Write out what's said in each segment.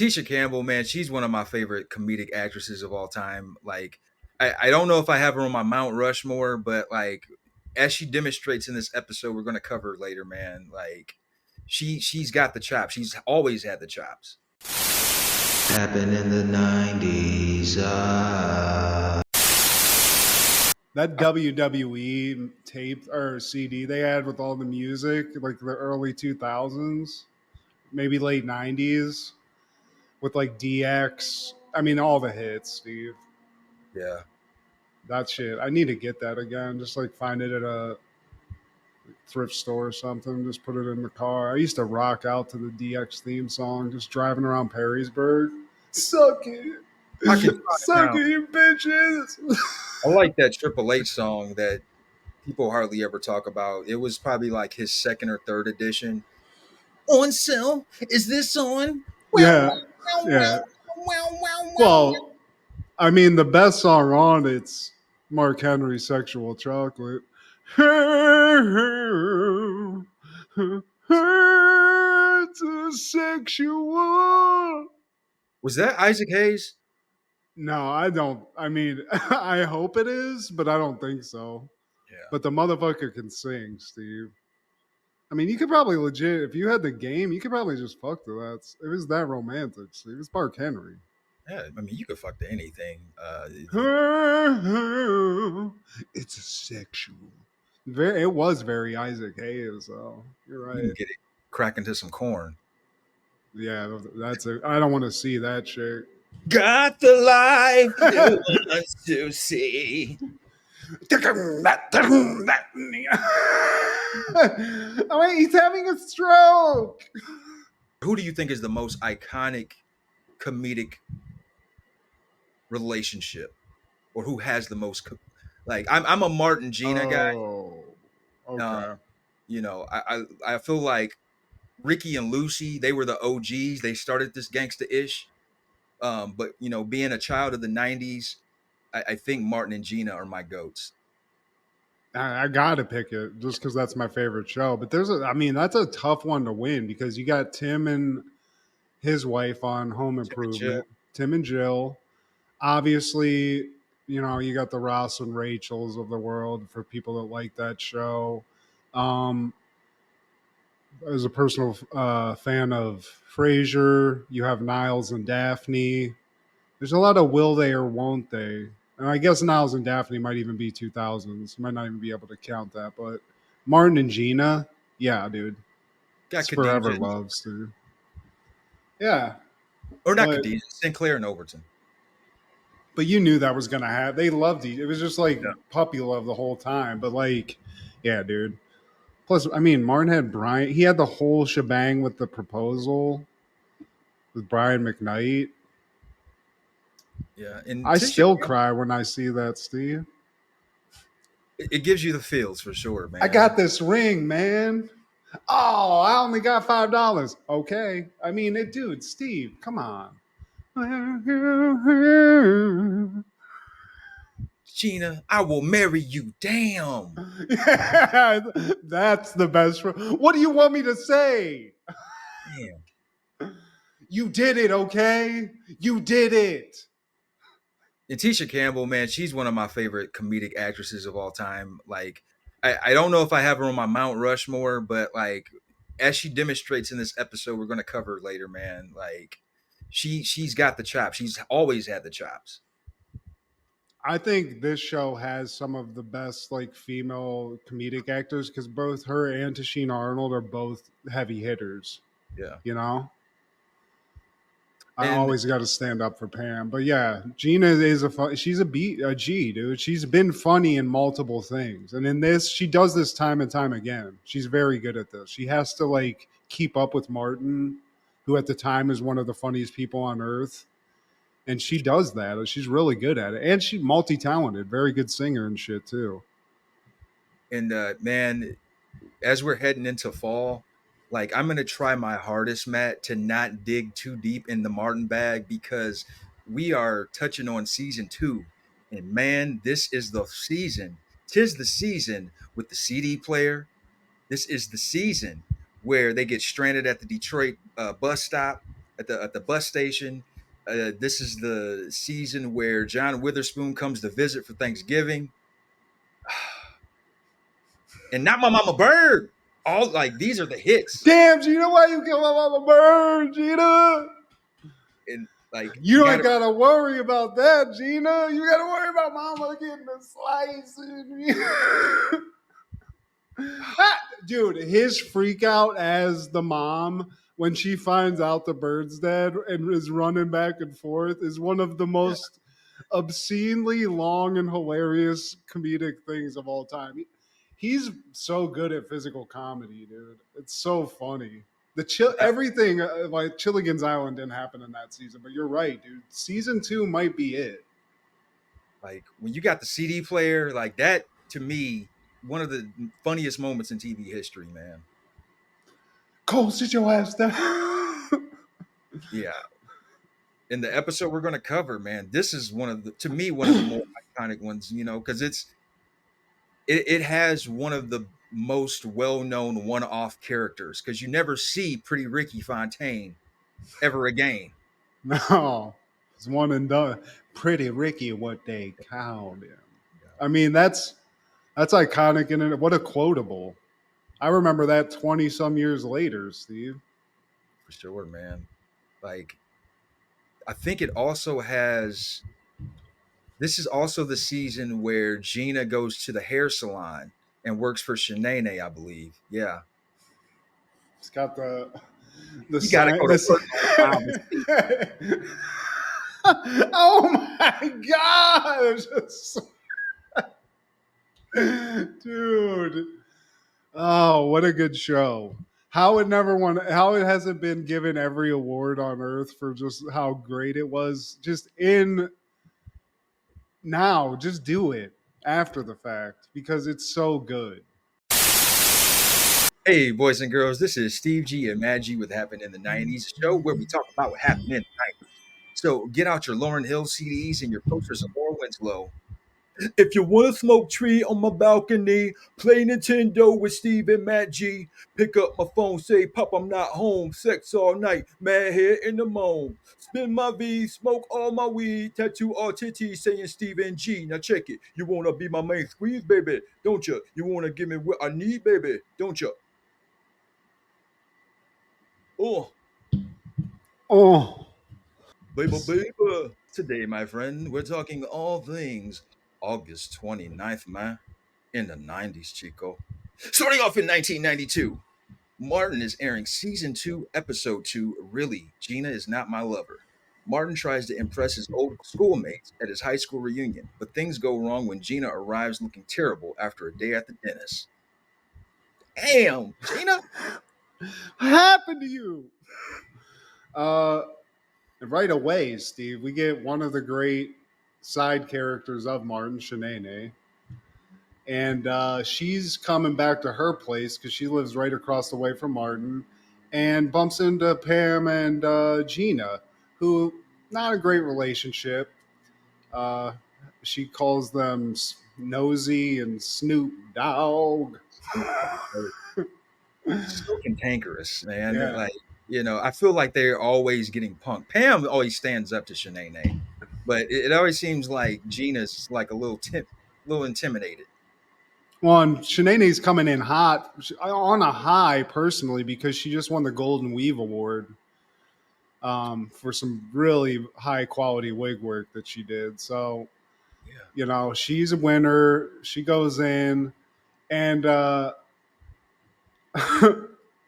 Tisha Campbell, man, she's one of my favorite comedic actresses of all time. Like, I don't know if I have her on my Mount Rushmore, but like, as she demonstrates in this episode, we're going to cover later, man. Like, she's got the chops. She's always had the chops. Happened in the 90s. That WWE tape or CD they had with all the music, like the early 2000s, maybe late 90s, with like DX. I mean, all the hits, Steve. Yeah. That shit. I need to get that again. Just like find it at a thrift store or something. Just put it in the car. I used to rock out to the DX theme song, just driving around Perrysburg. Suck it. Suck it, you bitches. I like that Triple H song that people hardly ever talk about. It was probably like his second or third edition. On sale? Is this on? Yeah. Yeah. Well, I mean, the best song on it's Mark Henry's Sexual Chocolate. It's a sexual. Was that Isaac Hayes? No, I don't. I mean, I hope it is, but I don't think so. Yeah. But the motherfucker can sing, Steve. I mean, you could probably legit, if you had the game, you could probably just fuck to that. It was that romantic, Steve. It's Mark Henry. Yeah, I mean, you could fuck to anything. It's a sexual. It was very Isaac Hayes, though. You're right. You can get it crack into some corn. Yeah, that's it. I don't want to see that shit. Got the life you want to see. Oh, wait, he's having a stroke. Who do you think is the most iconic comedic relationship, or who has the most? Like, I'm a Martin Gina guy. Okay. You know, I feel like Ricky and Lucy, they were the OGs. They started this gangsta-ish. But you know, being a child of the '90s, I think Martin and Gina are my goats. I gotta pick it just because that's my favorite show. But that's a tough one to win because you got Tim and his wife on Home Improvement. Tim and Jill. Obviously, you know, you got the Ross and Rachels of the world for people that like that show. As a personal fan of Frasier, you have Niles and Daphne. There's a lot of will they or won't they. And I guess Niles and Daphne might even be 2000s. Might not even be able to count that. But Martin and Gina, yeah, dude. Got It's forever loves, dude. Yeah. Or not Khadijah, Sinclair and Overton. But you knew that was going to happen. They loved it. It was just like puppy love the whole time. But like, yeah, dude. Plus, I mean, Martin had Brian. He had the whole shebang with the proposal with Brian McKnight. Yeah, and I still cry when I see that, Steve. It gives you the feels for sure, man. I got this ring, man. Oh, I only got $5. Okay. I mean, dude, Steve, come on. Gina, I will marry you. Damn. Yeah, that's the best. What do you want me to say? Damn. You did it, okay? You did it. And Tisha Campbell, man, she's one of my favorite comedic actresses of all time. Like, I don't know if I have her on my Mount Rushmore, but like, as she demonstrates in this episode, we're going to cover later, man. Like, she's got the chops. She's always had the chops. I think this show has some of the best like female comedic actors because both her and Tashina Arnold are both heavy hitters. Yeah, you know. I always got to stand up for Pam, but yeah, Gina is she's a G, dude. She's been funny in multiple things, and in this, she does this time and time again. She's very good at this. She has to like keep up with Martin, who at the time is one of the funniest people on earth, and she does that. She's really good at it, and she's multi-talented, very good singer and shit too. And man, as we're heading into fall, like, I'm going to try my hardest, Matt, to not dig too deep in the Martin bag because we are touching on season 2. And man, this is the season. 'Tis the season with the CD player. This is the season where they get stranded at the Detroit bus stop. at the bus station. This is the season where John Witherspoon comes to visit for Thanksgiving, and not my mama bird. All like these are the hits, Damn, Gina, why you kill my mama bird, Gina? and like you You ain't gotta gotta worry about that, Gina. You gotta worry about mama getting a slice. Dude, his freak out as the mom when she finds out the bird's dead and is running back and forth is one of the yeah, most obscenely long and hilarious comedic things of all time. He's so good at physical comedy, dude. It's so funny. Everything like Chilligan's Island didn't happen in that season, but you're right, dude. Season 2 might be it. like when you got the CD player, like that to me, one of the funniest moments in TV history, man. Cole, sit your ass down. Yeah. In the episode we're going to cover, man, this is one of the to me one of the more iconic ones, because it has one of the most well-known one-off characters because you never see Pretty Ricky Fontaine ever again. No, it's one and done. Pretty Ricky, what they called him. Yeah, I mean, that's iconic in it. What a quotable! I remember that 20 some years later, Steve. for sure, man. Like I think it also has this is also the season where Gina goes to the hair salon and works for Shanae, I believe. Yeah. It's got the You got to sign. go to This. work on pharmacy. Oh my gosh, dude! Oh, what a good show! How it never won. How it hasn't been given every award on earth for just how great it was. Just in now, just do it after the fact because it's so good. Hey, boys and girls, this is Steve G and Mad G with Happened in the 90s, show where we talk about what happened in the 90s. So get out your Lauryn Hill CDs and your posters of Laura Winslow. If you want to smoke tree on my balcony, play Nintendo with Steve and Matt G. Pick up my phone, say, Pop, I'm not home. Sex all night, mad hair in the moan. Spin my V, smoke all my weed. Tattoo all titties saying Steve and G. Now check it. You want to be my main squeeze, baby? Don't you? You want to give me what I need, baby? Don't you? Oh, Oh, baby, baby. Today, my friend, we're talking all things August 29th, man. In the 90s, Chico. Starting off in 1992, Martin is airing season 2, episode 2, Really, Gina is Not My Lover. Martin tries to impress his old schoolmates at his high school reunion, but things go wrong when Gina arrives looking terrible after a day at the dentist. Damn, Gina! what happened to you? Right away, Steve, we get one of the great side characters of Martin, Shanae. And she's coming back to her place because she lives right across the way from Martin and bumps into Pam and Gina, who, not a great relationship. Uh, she calls them Nosy and Snoop Dogg. So cantankerous, man. Yeah. Like, I feel like they're always getting punked. Pam always stands up to Shanae, but it always seems like Gina's like a little intimidated. Well, and Shanae's coming in hot on a high personally because she just won the Golden Weave Award for some really high quality wig work that she did. So, Yeah. she's a winner. She goes in and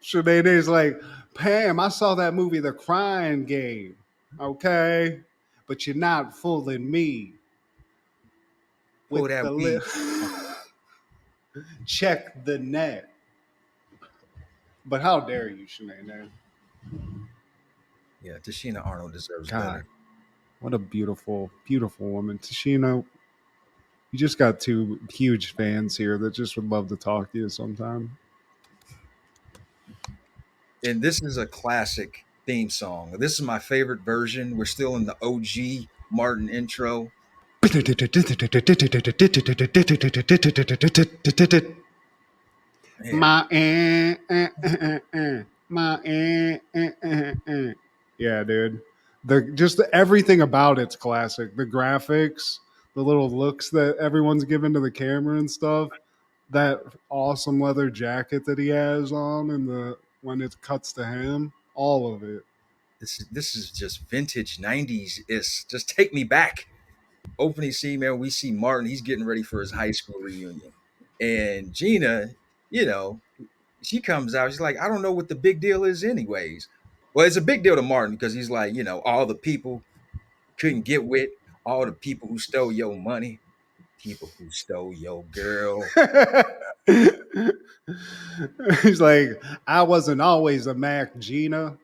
Shanae's like, Pam, I saw that movie, The Crying Game. Okay. But you're not fooling me Pull with that the weed. lip. Check the net. But how dare you, Shanae? Yeah, Tashina Arnold deserves God, better. what a beautiful, beautiful woman. Tashina, you just got two huge fans here that just would love to talk to you sometime. And this is a classic theme song. This is my favorite version. We're still in the OG Martin intro. Man, My my Yeah, dude. Everything about it's classic. The graphics, the little looks that everyone's given to the camera and stuff. That awesome leather jacket that he has on, and the when it cuts to him, all of it. This is just vintage '90s. It's just take me back. Opening scene, man. We see Martin. He's getting ready for his high school reunion, and Gina, you know, she comes out. She's like, I don't know what the big deal is, anyways. Well, it's a big deal to Martin because he's like, all the people couldn't get with, all the people who stole your money, people who stole your girl. He's like, I wasn't always a Mac, Gina.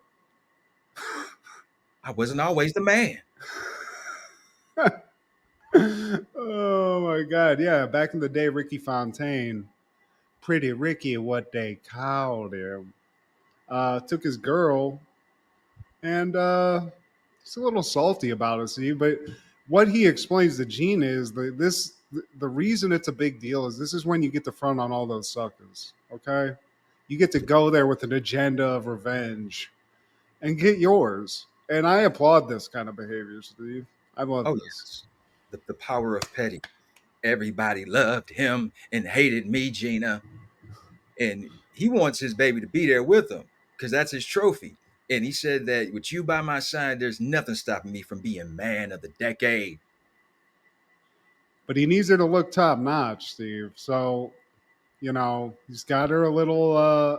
I wasn't always the man. Oh my god, yeah. Back in the day, Ricky Fontaine, Pretty Ricky, what they called him, took his girl, and he's a little salty about it. See, but what he explains to Gene is that the reason it's a big deal is this is when you get to front on all those suckers. Okay, you get to go there with an agenda of revenge and get yours. And I applaud this kind of behavior, Steve. I love Oh, this. yes. The power of petty. Everybody loved him and hated me, Gina. And he wants his baby to be there with him because that's his trophy. And he said that with you by my side, there's nothing stopping me from being man of the decade. But he needs her to look top notch, Steve. So, he's got her a little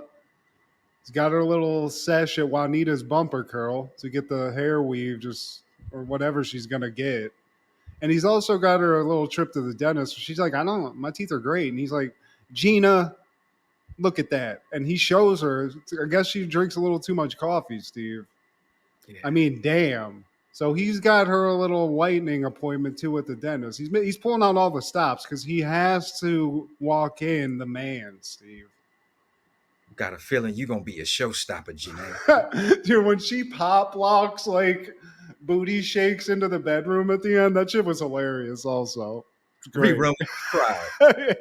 sesh at Juanita's bumper curl to get the hair weave just or whatever she's gonna get. And he's also got her a little trip to the dentist. She's like, I don't know, my teeth are great. And he's like, Gina, look at that. And he shows her, I guess she drinks a little too much coffee, Steve. Yeah. I mean, damn. So he's got her a little whitening appointment too at the dentist. He's pulling out all the stops because he has to walk in the man, Steve. Got a feeling you're going to be a showstopper, Gina. Dude, when she pop locks like booty shakes into the bedroom at the end, that shit was hilarious. Also, it's great. Rerun crowd.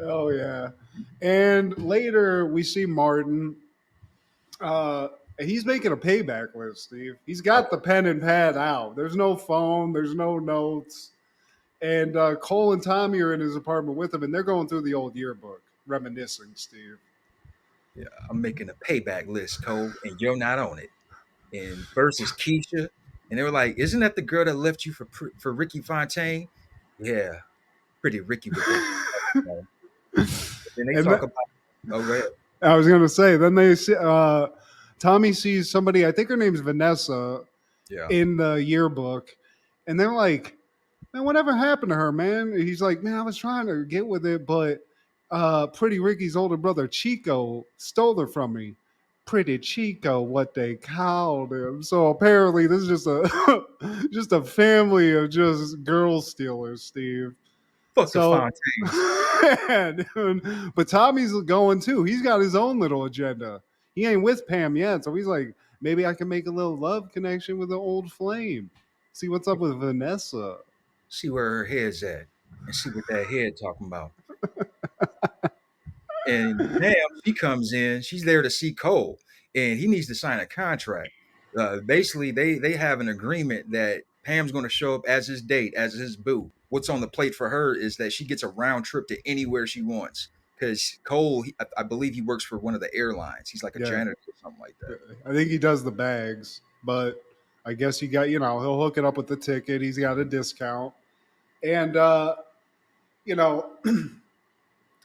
Oh yeah. And later we see Martin. He's making a payback list, Steve. He's got the pen and pad out. There's no phone. There's no notes. And Cole and Tommy are in his apartment with him, and they're going through the old yearbook, reminiscing, Steve. Yeah, I'm making a payback list, Cole, and you're not on it. And versus Keisha, and they were like, "Isn't that the girl that left you for Ricky Fontaine?" Yeah, pretty Ricky with that. Then they And talk about. Oh, go ahead. I was going to say, then they see, Tommy sees somebody, I think her name's Vanessa, Yeah, in the yearbook, and they're like, man, whatever happened to her, man? And he's like, man, I was trying to get with it, but Pretty Ricky's older brother Chico stole her from me. Pretty Chico, what they called him. So apparently, this is just a just a family of just girl stealers, Steve. fuck the So, Fontaines. but Tommy's going too. He's got his own little agenda. He ain't with Pam yet, so he's like, maybe I can make a little love connection with an old flame. See what's up with Vanessa. See where her head's at, and see what that head talking about. And Pam, she comes in. She's there to see Cole, and he needs to sign a contract. Basically, they have an agreement that Pam's going to show up as his date, as his boo. What's on the plate for her is that she gets a round trip to anywhere she wants. Because Cole, I believe he works for one of the airlines. He's like a Yeah. janitor or something like that. I think he does the bags, but I guess he got, he'll hook it up with the ticket. He's got a discount. And, you know,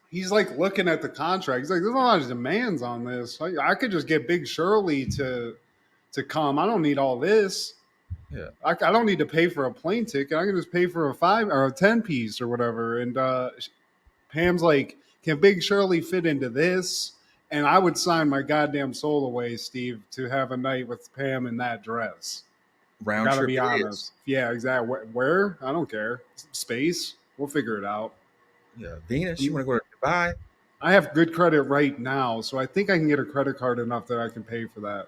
he's like looking at the contract. He's like, there's a lot of demands on this. I could just get Big Shirley to come. I don't need all this. Yeah. I don't need to pay for a plane ticket. I can just pay for a 5 or a 10 piece or whatever. And Pam's like, can Big Shirley fit into this? And I would sign my goddamn soul away, Steve, to have a night with Pam in that dress. Round Gotta trip. be it honest. is. Yeah, exactly. Where? I don't care. Space. We'll figure it out. Yeah. Venus, you want to go to Dubai? I have good credit right now, so I think I can get a credit card enough that I can pay for that.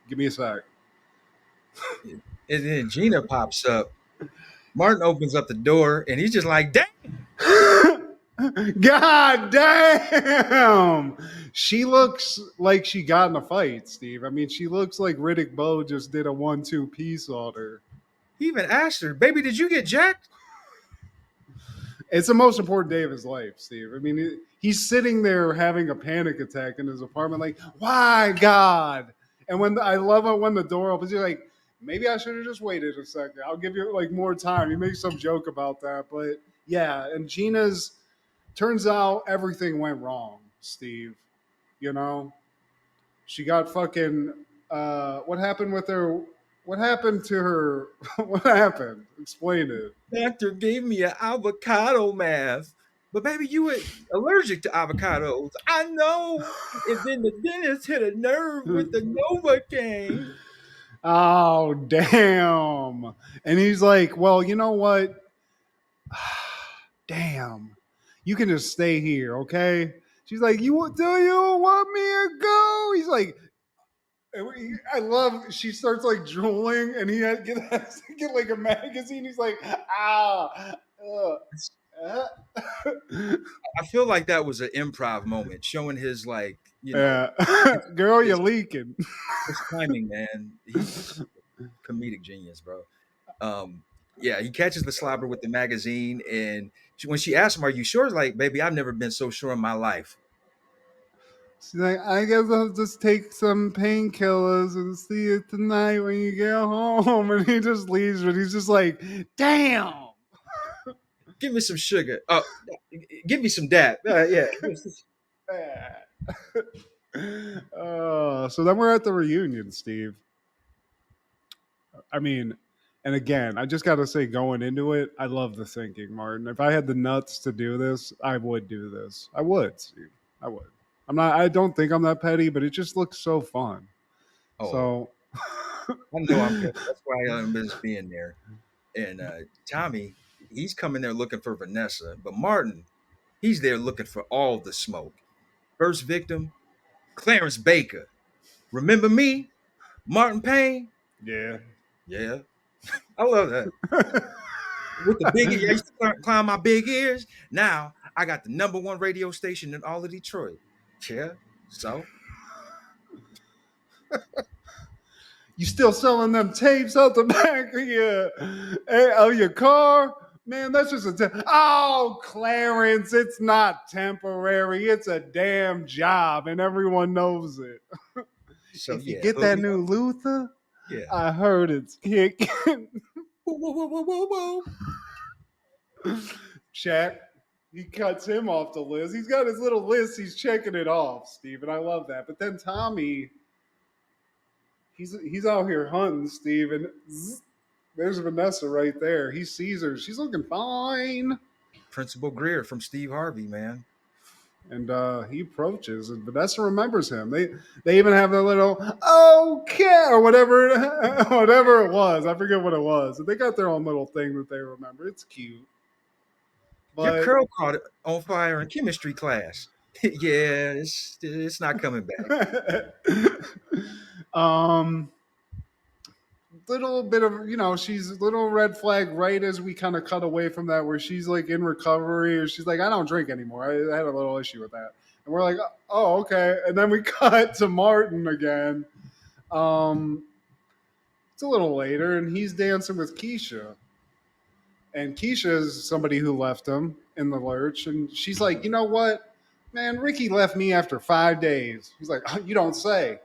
Give me a sec. And then Gina pops up. Martin opens up the door, and he's just like, "Damn!" God damn! She looks like she got in a fight, Steve. I mean, she looks like Riddick Bowe just did a 1-2 piece on her. He even asked her, "Baby, did you get jacked?" It's the most important day of his life, Steve. I mean, he's sitting there having a panic attack in his apartment, like, why, God? And I love it when the door opens, you're like, maybe I should have just waited a second. I'll give you like more time. He makes some joke about that, but yeah. And Gina's turns out everything went wrong, Steve. You know, she got fucking. What happened with her? What happened to her? What happened? Explain it. Doctor gave me an avocado mask. But baby, you were allergic to avocados. I know. And then the dentist hit a nerve with the Novocaine. Oh, damn. And he's like, well, you know what? Damn. You can just stay here, okay? She's like, do you want me to go? He's like, I love, she starts like drooling and he has to get like a magazine. He's like, ah. Uh. I feel like that was an improv moment, showing his like, Yeah. Girl, you're his, leaking. his timing, man. He's a comedic genius, bro. Um, yeah, he catches the slobber with the magazine, and when she asks him, "Are you sure?" Like, baby, I've never been so sure in my life. She's like, I guess I'll just take some painkillers and see you tonight when you get home. And he just leaves, but he's just like, damn. Give me some sugar. Oh, give me some dab. Yeah. So then we're at the reunion, Steve. I mean, and again, I just got to say, going into it, I love the thinking, Martin. If I had the nuts to do this, I would do this. I would, Steve. I would. I'm not. I don't think I'm that petty, but it just looks so fun. Oh, So I know I'm petty. That's why I'm just being there. And Tommy, he's coming there looking for Vanessa, but Martin, he's there looking for all the smoke. First victim, Clarence Baker. Remember me, Martin Payne? yeah. Yeah, I love that. With the big, I used to climb my big ears. Now I got the number one radio station in all of Detroit. Yeah, so You still selling them tapes out the back of your car? Man, that's just oh, Clarence, it's not temporary. It's a damn job, and everyone knows it. If you yeah, get hook that me up. new Luther, Yeah. I heard it's kicking. Whoa, whoa, whoa, whoa, whoa, whoa. Check. He cuts him off the list. He's got his little list. He's checking it off, Steve, and I love that. But then Tommy, he's out here hunting, Steve, and there's Vanessa right there. He sees her. She's looking fine. Principal Greer from Steve Harvey, man. And he approaches, and Vanessa remembers him. They even have their little okay or whatever whatever it was. I forget what it was. They got their own little thing that they remember. It's cute, Your but curl caught on fire in chemistry class. Yeah, it's not coming back. um, little bit of she's a little red flag right as we kind of cut away from that, where she's like in recovery, or she's like, I don't drink anymore. I had a little issue with that, and we're like, oh, okay. And then we cut to Martin again. um it's a little later, and he's dancing with Keisha, and Keisha is somebody who left him in the lurch, and she's like, you know what, man, Ricky left me after 5 days. He's like, oh, you don't say.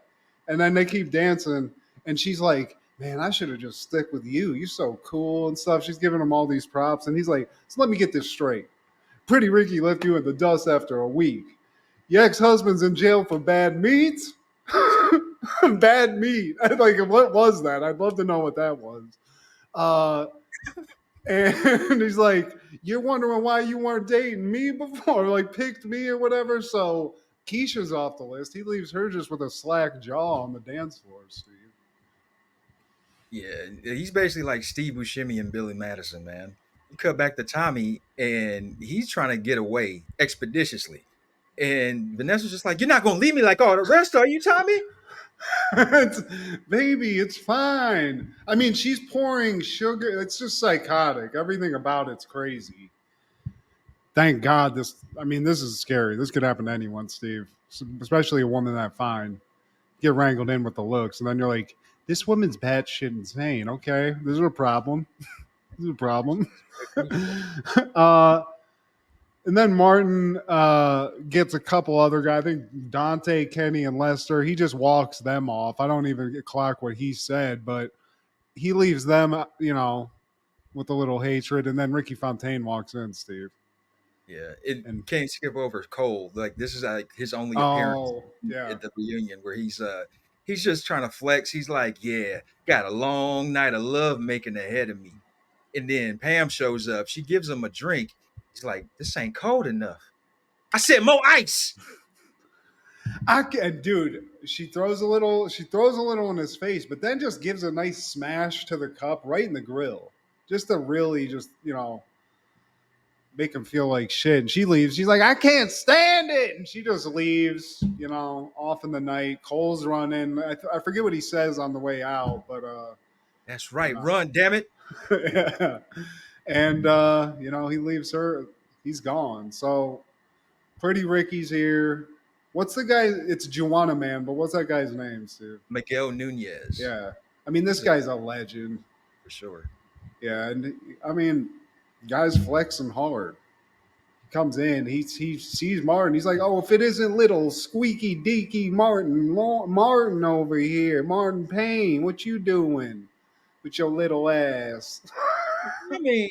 And then they keep dancing, and she's like, man, I should have just stick with you. You're so cool and stuff. She's giving him all these props, and he's like, so let me get this straight. Pretty Ricky left you in the dust after a week. Your ex-husband's in jail for bad meats? Bad meat. Like, what was that? I'd love to know what that was. And he's like, you're wondering why you weren't dating me before, like picked me or whatever. So Keisha's off the list. He leaves her just with a slack jaw on the dance floor, Steve. Yeah, he's basically like Steve Buscemi and Billy Madison, man. You cut back to Tommy, and he's trying to get away expeditiously. And Vanessa's just like, "You're not gonna leave me like all the rest, are you, Tommy?" Baby, it's fine. I mean, she's pouring sugar. It's just psychotic. Everything about it's crazy. Thank God this. I mean, this is scary. This could happen to anyone, Steve, especially a woman that fine. Get wrangled in with the looks, and then you're like, this woman's batshit insane. Okay, this is a problem. This is a problem. Ricky. uh, and then Martin gets a couple other guys. I think Dante, Kenny, and Lester. He just walks them off. I don't even clock what he said, but he leaves them, with a little hatred. And then Ricky Fontaine walks in, Steve. Yeah, it And can't skip over Cole. Like this is like his only appearance oh yeah, at the reunion where he's just trying to flex. He's like, yeah, got a long night of love making ahead of me. And then Pam shows up. She gives him a drink. He's like, this ain't cold enough. I said more ice. I can, dude. She throws a little. She throws a little in his face, but then just gives a nice smash to the cup right in the grill, just to really just make him feel like shit. And she leaves. She's like, I can't stand it, and she just leaves. Off in the night. Cole's running. I forget what he says on the way out, but That's right. know. Run, damn it. Yeah. And he leaves her. He's gone. So Pretty Ricky's here. What's the guy? It's Juana Man, but what's that guy's name, Steve? Miguel Nunez. Yeah. I mean, this guy's a legend. For sure. Yeah, and I mean, guy's flexing hard. He comes in, he sees Martin. He's like, "Oh, if it isn't little squeaky deaky Martin over here, Martin Payne, what you doing with your little ass?" I mean,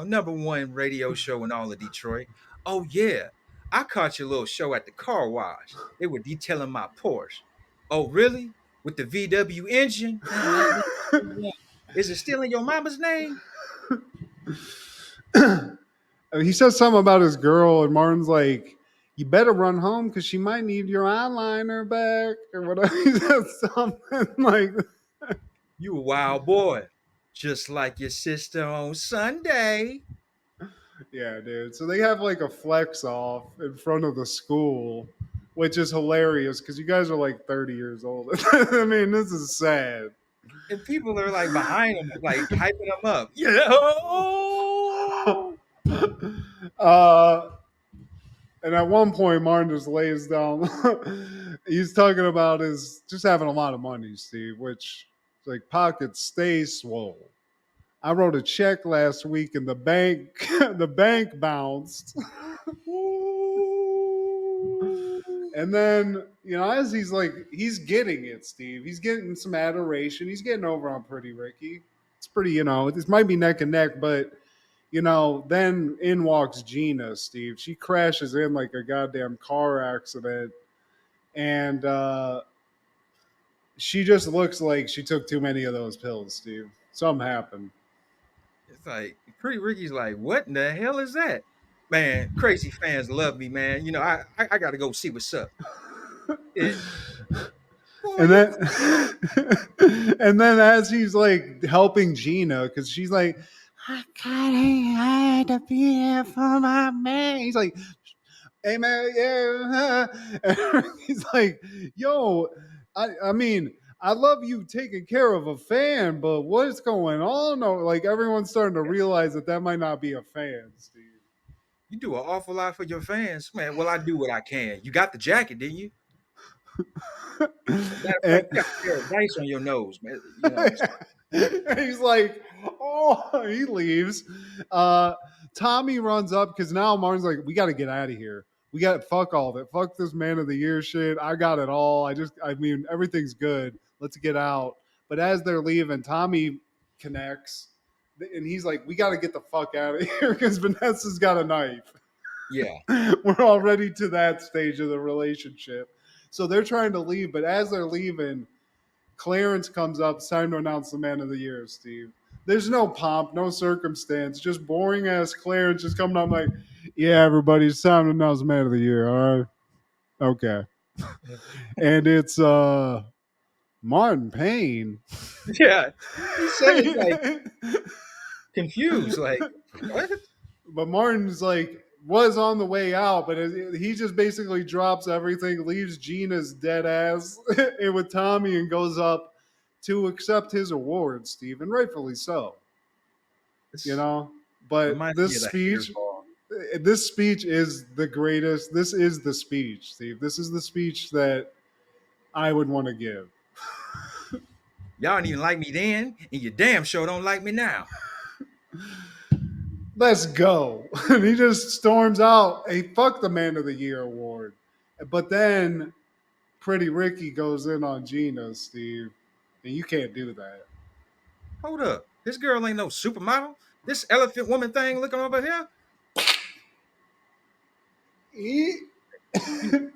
number one radio show in all of Detroit. Oh yeah, I caught your little show at the car wash. They were detailing my Porsche. Oh really? With the VW engine? Is it still in your mama's name? He says something about his girl, and Martin's like, "You better run home because she might need your eyeliner back," or whatever. He says something like, You a wild boy, just like your sister on Sunday. "Yeah, dude." So they have like a flex off in front of the school, which is hilarious because you guys are like 30 years old. I mean, this is sad. And people are like behind him, like hyping him up. Yeah. Oh! uh, and at one point, Martin just lays down. He's talking about his just having a lot of money, Steve, which like pockets stay swole. I wrote a check last week and the bank the bank bounced. And then, as he's getting it, Steve. He's getting some adoration. He's getting over on Pretty Ricky. It's pretty, this might be neck and neck, but then in walks Gina, Steve. She crashes in like a goddamn car accident. And she just looks like she took too many of those pills, Steve. Something happened. It's like Pretty Ricky's like, what in the hell is that? Man, crazy fans love me, man. I gotta go see what's up. And, boy, And then, and then as he's like helping Gina, because she's like, I had to be here for my man. He's like, hey man, yeah. And he's like, yo, I mean, I love you taking care of a fan, but what's going on? Like everyone's starting to realize that might not be a fan, Steve. you do an awful lot for your fans, man. Well, I do what I can. You got the jacket, didn't you? Matter of And, fact, you got a pair of dice on your nose, man. and he's like, oh, he leaves. Tommy runs up because now Martin's like, we got to get out of here. We got fuck all of it. Fuck this man of the year shit. I got it all. I mean, everything's good. Let's get out. But as they're leaving, Tommy connects and he's like, we got to get the fuck out of here because Vanessa's got a knife. Yeah. We're already to that stage of the relationship. So they're trying to leave, but as they're leaving, Clarence comes up. It's time to announce the man of the year, Steve. There's no pomp, no circumstance, just boring ass Clarence just coming up like, yeah, everybody, it's time to announce the man of the year. All right. Okay. And it's Martin Payne. Yeah. He said it like confused, like, what? But Martin's like, was on the way out, but he just basically drops everything, leaves Gina's dead ass with Tommy and goes up to accept his award, Steve, and rightfully so. It's, But reminds me this of the speech, Haters Ball. This speech is the greatest. This is the speech, Steve. This is the speech that I would want to give. Y'all didn't even like me then, and you damn sure don't like me now. Let's go. And he just storms out. Hey, fuck the Man of the Year award. But then Pretty Ricky goes in on Gina, Steve. And you can't do that. Hold up. This girl ain't no supermodel. This elephant woman thing looking over here, He- you,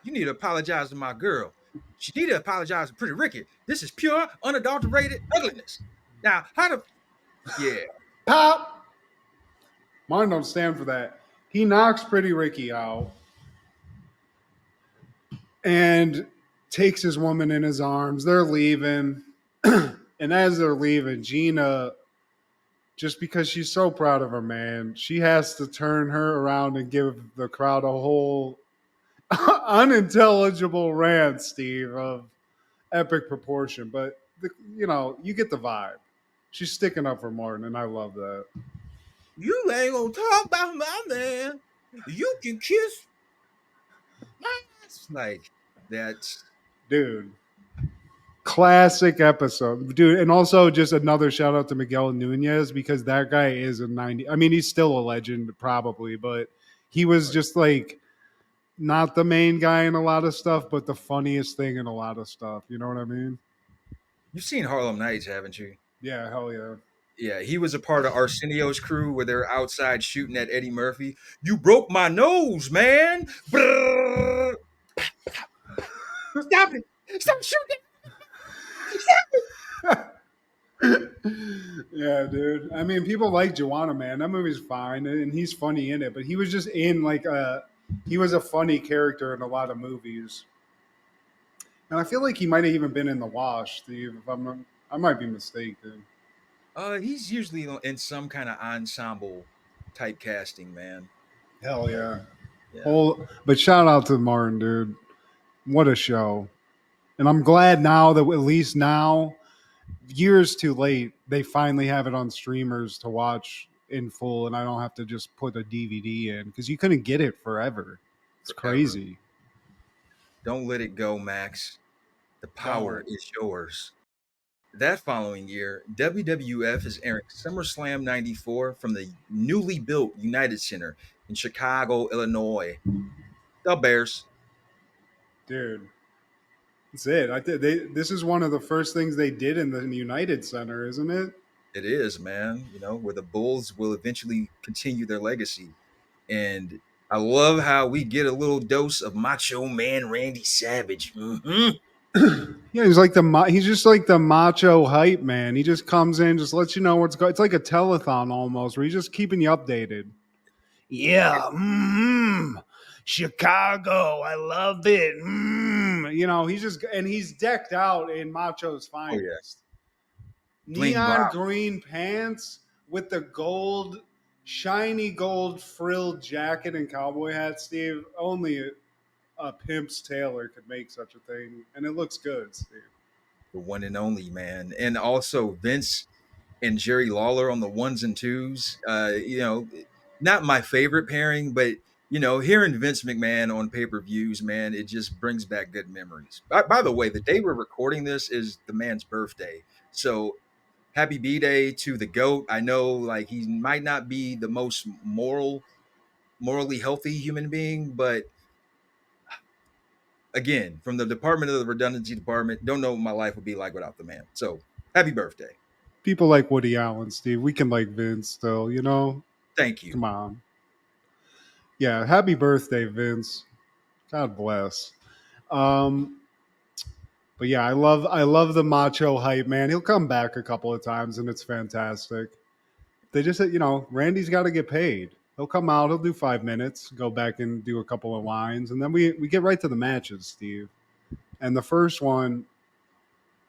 you need to apologize to my girl. She need to apologize to Pretty Ricky. This is pure, unadulterated ugliness. Now, how the yeah, Pop! Martin don't stand for that. He knocks Pretty Ricky out and takes his woman in his arms. They're leaving. And as they're leaving, Gina, just because she's so proud of her man, she has to turn her around and give the crowd a whole unintelligible rant, Steve, of epic proportion. But, you get the vibe. She's sticking up for Martin, and I love that. you ain't gonna talk about my man. You can kiss my ass. Like that's Dude, classic episode, dude. And also just another shout out to Miguel Nunez, because that guy is a 90. I mean, he's still a legend probably, but he was just like not the main guy in a lot of stuff, but the funniest thing in a lot of stuff. You know what I mean? you've seen Harlem Nights, haven't you? Yeah, hell yeah. Yeah, he was a part of Arsenio's crew where they're outside shooting at Eddie Murphy. You broke my nose, man. Brrr. Stop it. Stop shooting. Yeah, dude. I mean, people like Joanna, man. That movie's fine, and he's funny in it. But he was just in he was a funny character in a lot of movies. And I feel like he might have even been in The Wash, Steve. If I might be mistaken. He's usually in some kind of ensemble type casting, man. Hell yeah. Yeah. But shout out to Martin, dude. What a show. And I'm glad now that at least now, years too late, they finally have it on streamers to watch in full, and I don't have to just put a DVD in because you couldn't get it forever. It's Forever. crazy. Don't let it go, Max. The power Don't. is yours. That following year, WWF is airing SummerSlam 94 from the newly built United Center in Chicago, Illinois. The Bears. Dude. That's it. This is one of the first things they did in the United Center, isn't it? It is, man, where the Bulls will eventually continue their legacy. And I love how we get a little dose of Macho Man Randy Savage. Yeah, he's just like the macho hype man. He just comes in, just lets you know what's going. It's like a telethon almost, where he's just keeping you updated. Yeah, Chicago, I love it. He's decked out in Macho's Oh, yeah. finest. Bling Neon blah. green pants with the shiny gold frilled jacket and cowboy hat, Steve. Only a pimp's tailor could make such a thing, and it looks good, Steve. The one and only, man. And also Vince and Jerry Lawler on the ones and twos. Not my favorite pairing, but hearing Vince McMahon on pay-per-views, man, it just brings back good memories. By the way, the day we're recording this is the man's birthday. So happy B-Day to the GOAT. I know like he might not be the most morally healthy human being, but again, from the department of the redundancy department, don't know what my life would be like without the man. So happy birthday. People like Woody Allen, Steve. We can like Vince still, you know? Thank you. Come on. Yeah, happy birthday, Vince. God bless. Um, but yeah, I love the macho hype, man. He'll come back a couple of times and it's fantastic. They just said, Randy's got to get paid. He'll come out, he'll do 5 minutes, go back and do a couple of lines, and then we get right to the matches, Steve. And the first one,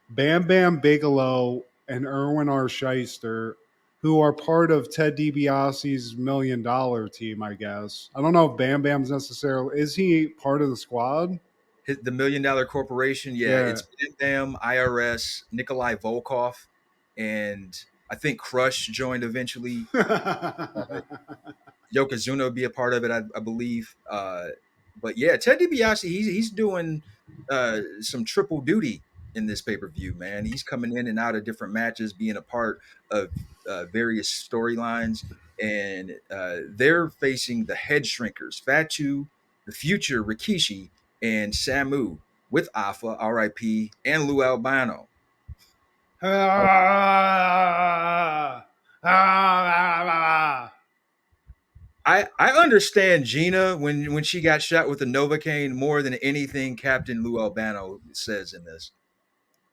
Bam Bam Bigelow and Erwin R. Shyster, who are part of Ted DiBiase's $1 million team, I guess. I don't know if Bam Bam's necessarily, is he part of the squad? The $1 million corporation, yeah, Yeah. it's Bam Bam, IRS, Nikolai Volkov, and I think Crush joined eventually. Yokozuna would be a part of it, I believe. But yeah, Ted DiBiase, he's doing some triple duty in this pay per view. Man, he's coming in and out of different matches, being a part of various storylines, and they're facing the Head Shrinkers, Fatu, the Future, Rikishi, and Samu with Alpha, R.I.P., and Lou Albano. I understand Gina when she got shot with the Novocaine more than anything Captain Lou Albano says in this.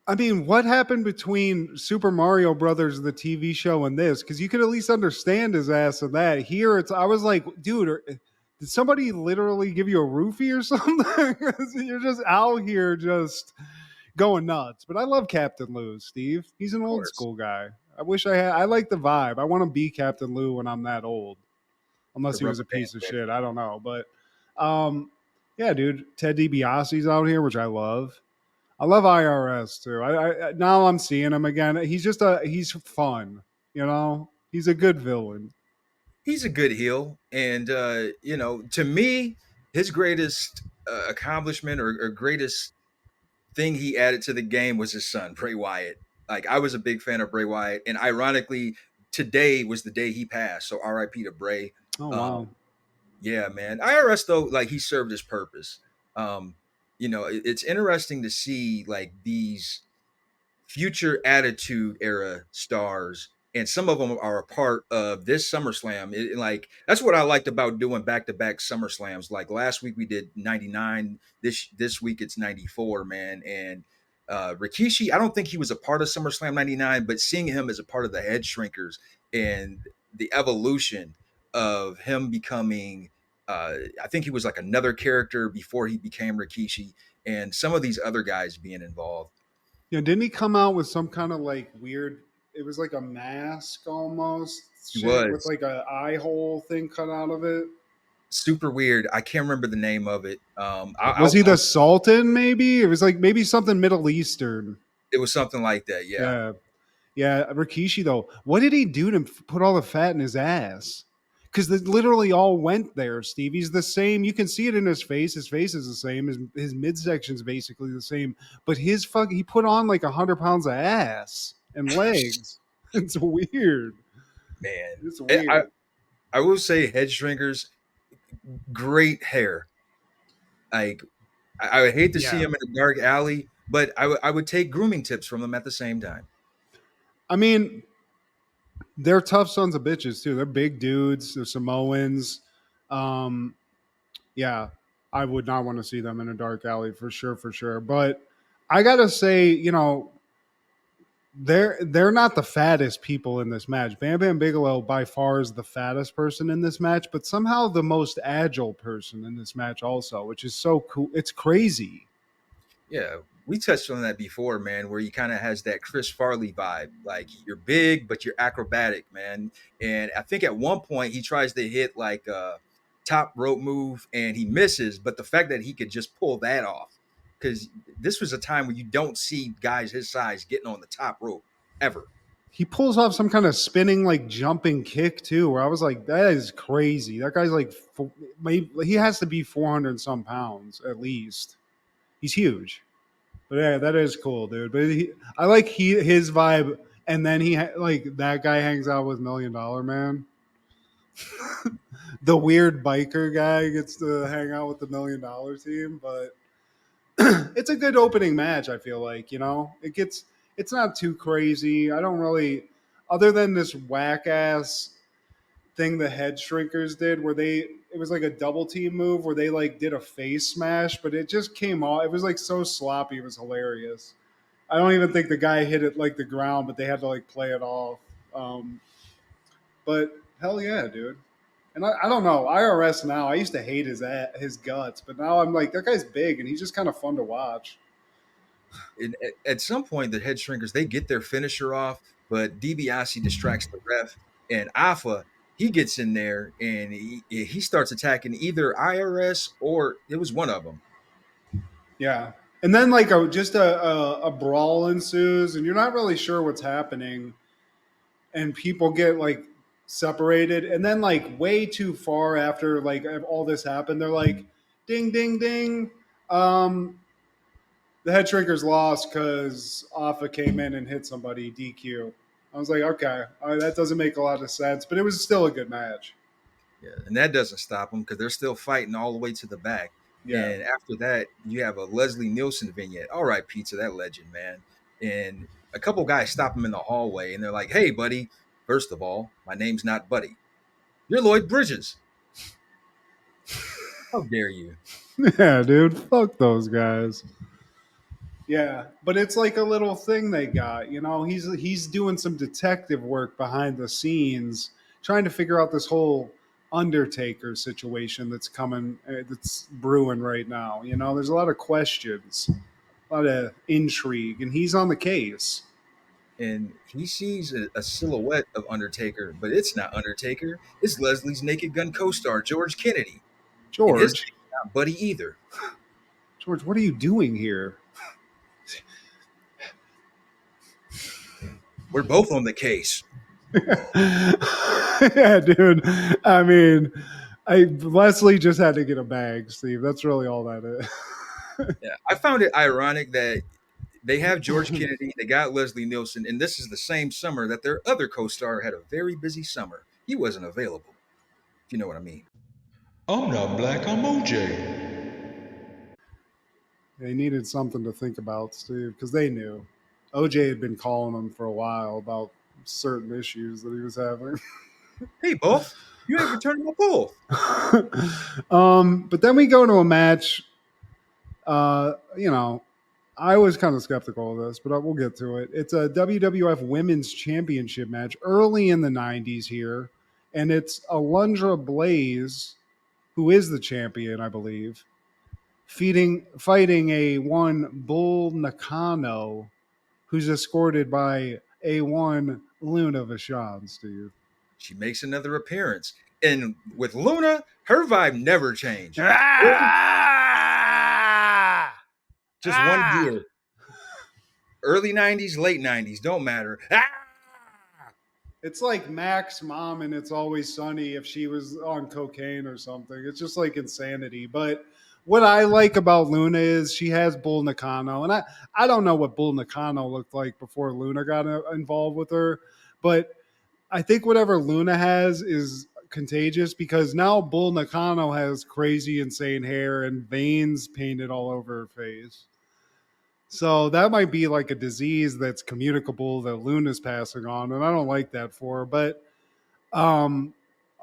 I mean, what happened between Super Mario Brothers, the TV show, and this? Because you could at least understand his ass in that. Here, it's I was like, dude, did somebody literally give you a roofie or something? You're just out here just going nuts. But I love Captain Lou, Steve. He's an Of old course, school guy. I wish I had. I like the vibe. I want to be Captain Lou when I'm that old. the Unless he was rubber a piece of band shit. I don't know, but um, yeah, dude. Ted DiBiase's out here, which I love. I love IRS too. I now I'm seeing him again. He's fun. You know, he's a good villain. he's a good heel, and to me, his greatest accomplishment or greatest thing he added to the game was his son, Bray Wyatt. Like I was a big fan of Bray Wyatt, and ironically, today was the day he passed. So R.I.P. to Bray. Oh Um, wow. yeah, man. IRS though, like he served his purpose. Um, it's interesting to see like these future Attitude Era stars, and some of them are a part of this SummerSlam. Like that's what I liked about doing back to back SummerSlams. Like last week we did 99. This week it's 94, man. And Rikishi, I don't think he was a part of SummerSlam 99, but seeing him as a part of the Head Shrinkers and the evolution of him becoming. I think he was like another character before he became Rikishi, and some of these other guys being involved. Yeah, didn't he come out with some kind of like weird? It was like a mask almost He shit with was like a eye hole thing cut out of it. super weird. I can't remember the name of it. Was he the Sultan? Maybe it was like maybe something Middle Eastern. it was something like that. Yeah, Yeah, yeah. Rikishi though, what did he do to put all the fat in his ass? Because they literally all went there. Steve, he's the same. You can see it in his face. His face is the same. His midsection is basically the same. But he put on like 100 pounds of ass and legs. It's weird. man. It's I weird. I will say, Head Shrinkers, great hair. Like I would hate to see Yeah. him in a dark alley, but I would take grooming tips from them at the same time. I mean, they're tough sons of bitches too. They're big dudes. They're Samoans. Um, yeah, I would not want to see them in a dark alley for sure, for sure. But I gotta say, they're not the fattest people in this match. Bam Bam Bigelow by far is the fattest person in this match, but somehow the most agile person in this match also, which is so cool. It's crazy. Yeah, we touched on that before, man, where he kind of has that Chris Farley vibe. Like you're big, but you're acrobatic, man. And I think at one point he tries to hit like a top rope move and he misses, but the fact that he could just pull that off, because this was a time when you don't see guys his size getting on the top rope ever. He pulls off some kind of spinning, like jumping kick too, where I was like, that is crazy. That guy's like, maybe he has to be 400 and some pounds at least. He's huge. But yeah, that is cool, dude. But I like his vibe, and then like that guy hangs out with $1 Million Man. The weird biker guy gets to hang out with the $1 Million team, but it's a good opening match. I feel like it's not too crazy. I don't really, other than this whack ass thing the Head Shrinkers did, where it was like a double team move where they like did a face smash, but it just came off. It was like so sloppy. It was hilarious. I don't even think the guy hit it like the ground, but they had to like play it off. Um, but hell yeah, dude. And I don't know IRS now. I used to hate his guts, but now I'm like that guy's big and he's just kind of fun to watch. And at some point, the Head Shrinkers they get their finisher off, but DiBiase distracts the ref, and Alpha he gets in there and he starts attacking either IRS or it was one of them. Yeah, and then like just a brawl ensues, and you're not really sure what's happening, and people get like separated, and then like way too far after like all this happened, they're like, ding, ding, ding. Um, the head shrinkers lost because Alpha came in and hit somebody DQ. I was like, okay, that doesn't make a lot of sense, but it was still a good match. Yeah, and that doesn't stop them because they're still fighting all the way to the back. Yeah. And after that, you have a Leslie Nielsen vignette. All right, Pizza, that legend, man. And a couple guys stop him in the hallway and they're like, "Hey, buddy, first of all, my name's not Buddy. You're Lloyd Bridges. How dare you?" Yeah, dude, fuck those guys. Yeah, but it's like a little thing they got. You know, he's doing some detective work behind the scenes, trying to figure out this whole Undertaker situation that's coming, that's brewing right now. You know, there's a lot of questions, a lot of intrigue, and he's on the case. And he sees a silhouette of Undertaker, but it's not Undertaker. It's Leslie's Naked Gun co-star, George Kennedy. And his George, name's not Buddy either. George, what are you doing here? We're both on the case. Yeah, dude. I mean, Leslie just had to get a bag, Steve. That's really all that is. Yeah, I found it ironic that they have George Kennedy, they got Leslie Nielsen, and this is the same summer that their other co-star had a very busy summer. He wasn't available, if you know what I mean. I'm not black, I'm OJ. They needed something to think about, Steve, because they knew. OJ had been calling them for a while about certain issues that he was having. Hey, both, you ain't returning my both. But then we go to a match. You know, I was kind of skeptical of this, but we'll get to it. It's a WWF Women's Championship match early in the 90s here, and it's Alundra Blaze, who is the champion, I believe, fighting a one Bull Nakano, who's escorted by A1 Luna Vachon, Steve. She makes another appearance. And with Luna, her vibe never changed. Ah! Just one gear. Early 90s, late 90s, don't matter. It's like Mac's mom and It's Always Sunny if she was on cocaine or something. It's just like insanity. But what I like about Luna is she has Bull Nakano. And I don't know what Bull Nakano looked like before Luna got involved with her. But I think whatever Luna has is contagious because now Bull Nakano has crazy, insane hair and veins painted all over her face. So that might be like a disease that's communicable that Luna's passing on, and I don't like that for her. But um,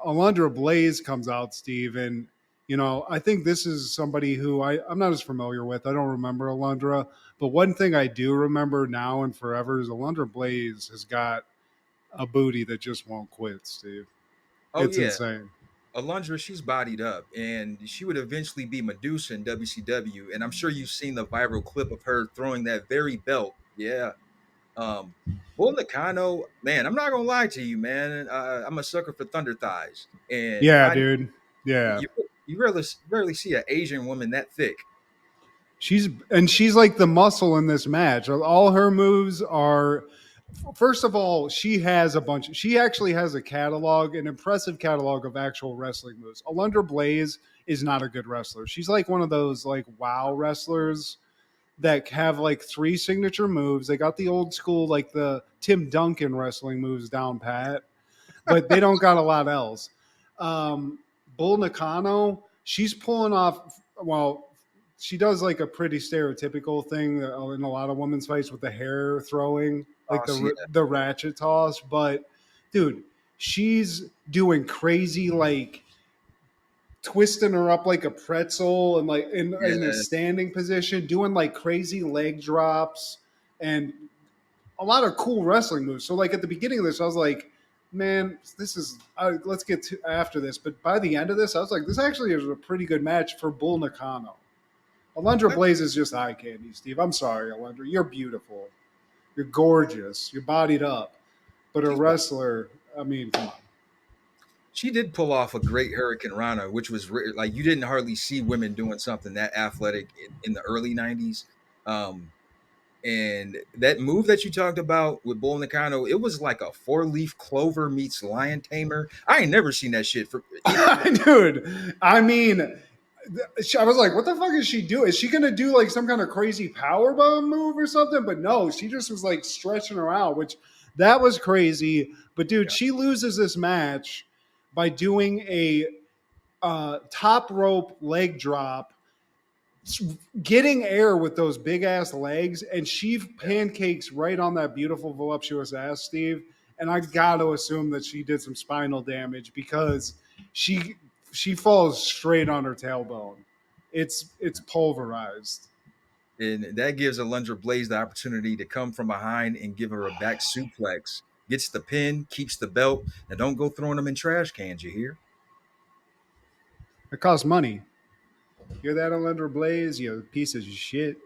Alundra Blaze comes out, Steve, and you know I think this is somebody who I'm not as familiar with. I don't remember Alundra, but one thing I do remember now and forever is Alundra Blaze has got a booty that just won't quit, Steve. Oh, It's yeah. insane. Alundra, she's bodied up, and she would eventually be Medusa in WCW. And I'm sure you've seen the viral clip of her throwing that very belt. Yeah. Um, Bull Nakano, man, I'm not gonna lie to you, man. I'm a sucker for thunder thighs and Yeah, body. dude. Yeah. You you rarely see an Asian woman that thick. She's like the muscle in this match. All her moves are first of all, she actually has a catalog, an impressive catalog of actual wrestling moves. Alundra Blaze is not a good wrestler. She's like one of those like wow wrestlers that have like three signature moves. They got the old school like the Tim Duncan wrestling moves down pat, but they don't got a lot else. Um, Bull Nakano, she's pulling off. Well, she does like a pretty stereotypical thing in a lot of women's fights with the hair throwing, like Toss, yeah. the ratchet toss. But dude, she's doing crazy like twisting her up like a pretzel and like in a Yeah. standing position, doing like crazy leg drops and a lot of cool wrestling moves. So like at the beginning of this, I was like, man, this is let's get to after this. But by the end of this, I was like, this actually is a pretty good match for Bull Nakano. Alundra Blaze is just eye candy, Steve. I'm sorry, Alundra. You're beautiful. You're gorgeous. You're bodied up. But a She's wrestler, I mean, come on. She did pull off a great Hurricane Rana, which was like you didn't hardly see women doing something that athletic in the early '90s. Um, And that move that you talked about with Bull Nakano, it was like a four-leaf clover meets lion tamer. I ain't never seen that shit for either. Dude, I mean, I was like, what the fuck is she doing? Is she gonna do like some kind of crazy power bomb move or something? But no, she just was like stretching her out, which that was crazy. But dude, Yeah. she loses this match by doing a top rope leg drop, getting air with those big ass legs, and she pancakes right on that beautiful voluptuous ass, Steve. And I got to assume that she did some spinal damage because she she falls straight on her tailbone. It's pulverized. And that gives Alundra Blaze the opportunity to come from behind and give her a back suplex. Gets the pin, keeps the belt, and don't go throwing them in trash cans, you hear? It costs money. Hear that, Alundra Blaze? You piece of shit.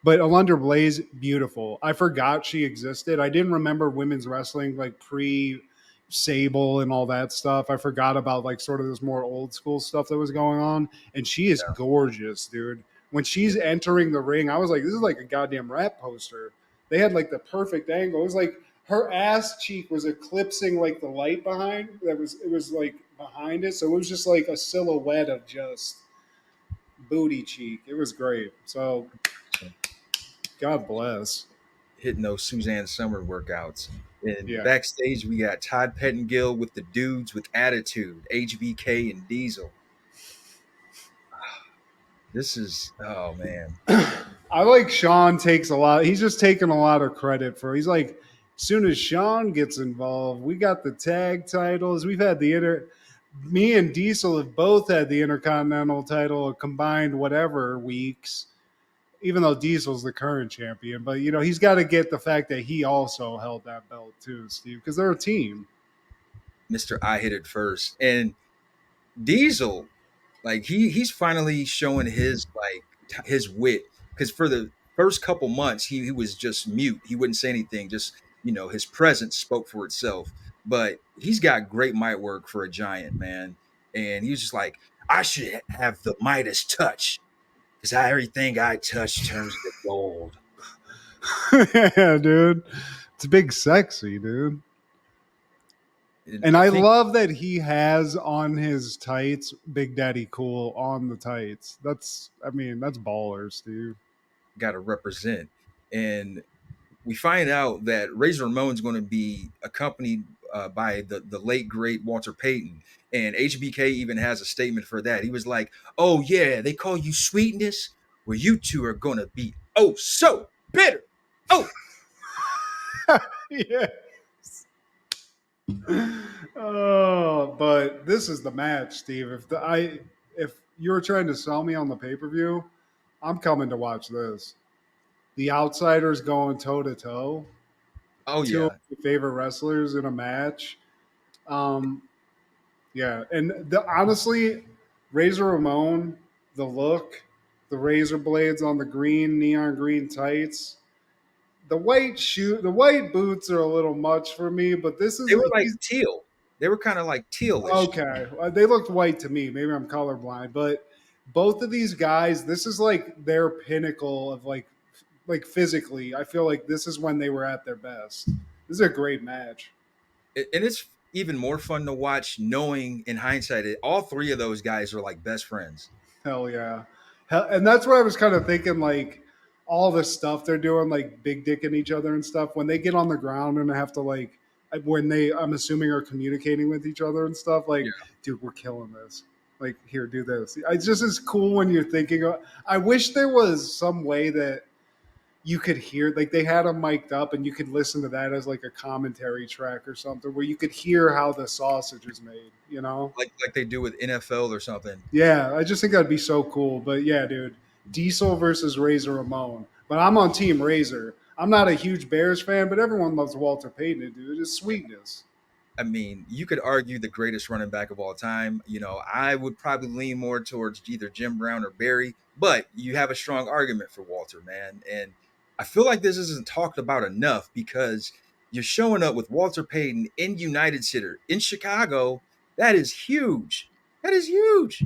But Alundra Blaze, beautiful. I forgot she existed. I didn't remember women's wrestling like pre Sable and all that stuff. I forgot about like sort of this more old school stuff that was going on. And she is Yeah. gorgeous, dude. When she's entering the ring, I was like, this is like a goddamn rap poster. They had like the perfect angle. It was like her ass cheek was eclipsing like the light behind. It was like behind it. So it was just like a silhouette of just booty cheek. It was great. So God bless. Hitting those Suzanne Summer workouts. And Yeah. backstage, we got Todd Pettengill with the dudes with attitude, HBK and Diesel. This is, oh man. I like Sean takes a lot. He's just taking a lot of credit for. He's like, as soon as Sean gets involved, we got the tag titles. We've had the Me and Diesel have both had the Intercontinental title combined whatever weeks. Even though Diesel's the current champion, but you know he's got to get the fact that he also held that belt too, Steve, because they're a team. Mr. I hit it first. And Diesel, like he's finally showing his his wit, because for the first couple months he was just mute. He wouldn't say anything. Just his presence spoke for itself. But he's got great mic work for a giant, man. And he was just like, I should have the Midas touch because everything I touch turns to gold. Yeah, dude, it's big sexy, dude. And And I I think love that he has on his tights Big Daddy Cool on the tights. I mean, that's ballers, dude. got to represent. And we find out that Razor Ramon's going to be accompanied by the late great Walter Payton, and HBK even has a statement for that. He was like, "Oh yeah, they call you sweetness. Well, you two are going to be oh so bitter. Oh, Yeah. Oh, but this is the match, Steve. If you were trying to sell me on the pay per view, I'm coming to watch this. The outsiders going toe to toe, oh two of yeah." my favorite wrestlers in a match. Um, yeah, and honestly, Razor Ramon, the look, the razor blades on the green neon green tights, the white boots are a little much for me. But this They is were like he's teal. They were kind of like tealish. okay. They looked white to me. Maybe I'm colorblind, but both of these guys, this is like their pinnacle of like physically. I feel like this is when they were at their best. This is a great match. And it's even more fun to watch knowing in hindsight that all three of those guys are like best friends. Hell yeah. And that's where I was kind of thinking like all the stuff they're doing, like big dicking each other and stuff, when they get on the ground and have to like when they I'm assuming are communicating with each other and stuff, like, dude, we're killing this. Like, here, do this. It's just as cool when you're thinking I wish there was some way that you could hear like they had them mic'd up and you could listen to that as like a commentary track or something where you could hear how the sausage is made, you know? Like they do with NFL or something. Yeah, I just think that'd be so cool. But yeah, dude, Diesel versus Razor Ramon. But I'm on Team Razor. I'm not a huge Bears fan, but everyone loves Walter Payton, dude. It's sweetness. I mean, you could argue the greatest running back of all time. I would probably lean more towards either Jim Brown or Barry, but you have a strong argument for Walter, man. And I feel like this isn't talked about enough because you're showing up with Walter Payton in United City in Chicago. That is huge. That is huge.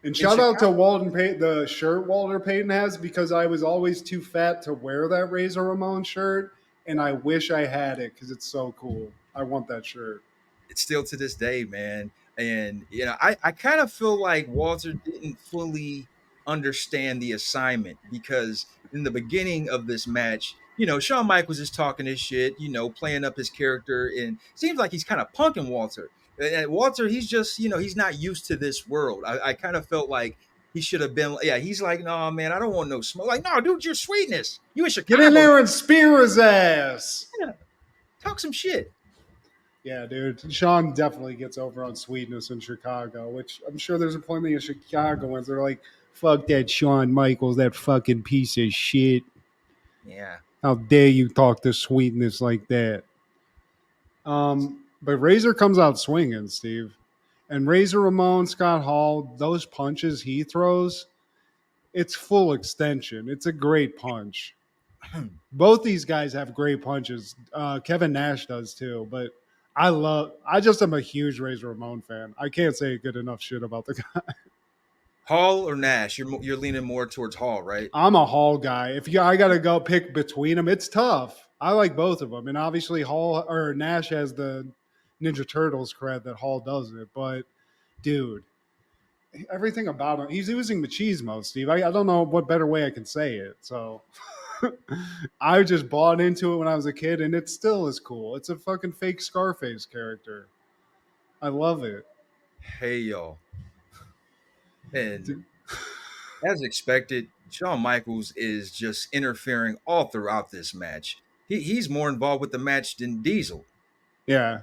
And In shout out to Chicago, Walton Payton, the shirt Walter Payton has, because I was always too fat to wear that Razor Ramon shirt, and I wish I had it because it's so cool. I want that shirt. it's still to this day, man. And I kind of feel like Walter didn't fully understand the assignment because in the beginning of this match, Shawn Michaels is talking his shit, playing up his character, and seems like he's kind of punking Walter. And Walter, he's just, he's not used to this world. I kind of felt like he should have been, yeah, he's like, no, man, I don't want no smoke. Like, no, dude, you're sweetness. You in Get in Chicago. there and spear his ass. Yeah, talk some shit. Yeah, dude. Sean definitely gets over on sweetness in Chicago, which I'm sure there's plenty of Chicagoans that are like, fuck that Shawn Michaels, that fucking piece of shit. Yeah. How dare you talk to sweetness like that? But Razor comes out swinging, Steve. And Razor Ramon, Scott Hall, those punches he throws, it's full extension. It's a great punch. Both these guys have great punches. Kevin Nash does too, but I just am a huge Razor Ramon fan. I can't say good enough shit about the guy. Hall or Nash? You're leaning more towards Hall, right? I'm a Hall guy. I got to go pick between them, it's tough. I like both of them, and obviously Hall or Nash has the Ninja Turtles cred that Hall doesn't. But dude, everything about him, he's using machismo, Steve. I don't know what better way I can say it. So I just bought into it when I was a kid, and it still is cool. It's a fucking fake Scarface character. I love it. Hey y'all. And Dude. as expected, Shawn Michaels is just interfering all throughout this match. He's more involved with the match than Diesel. Yeah.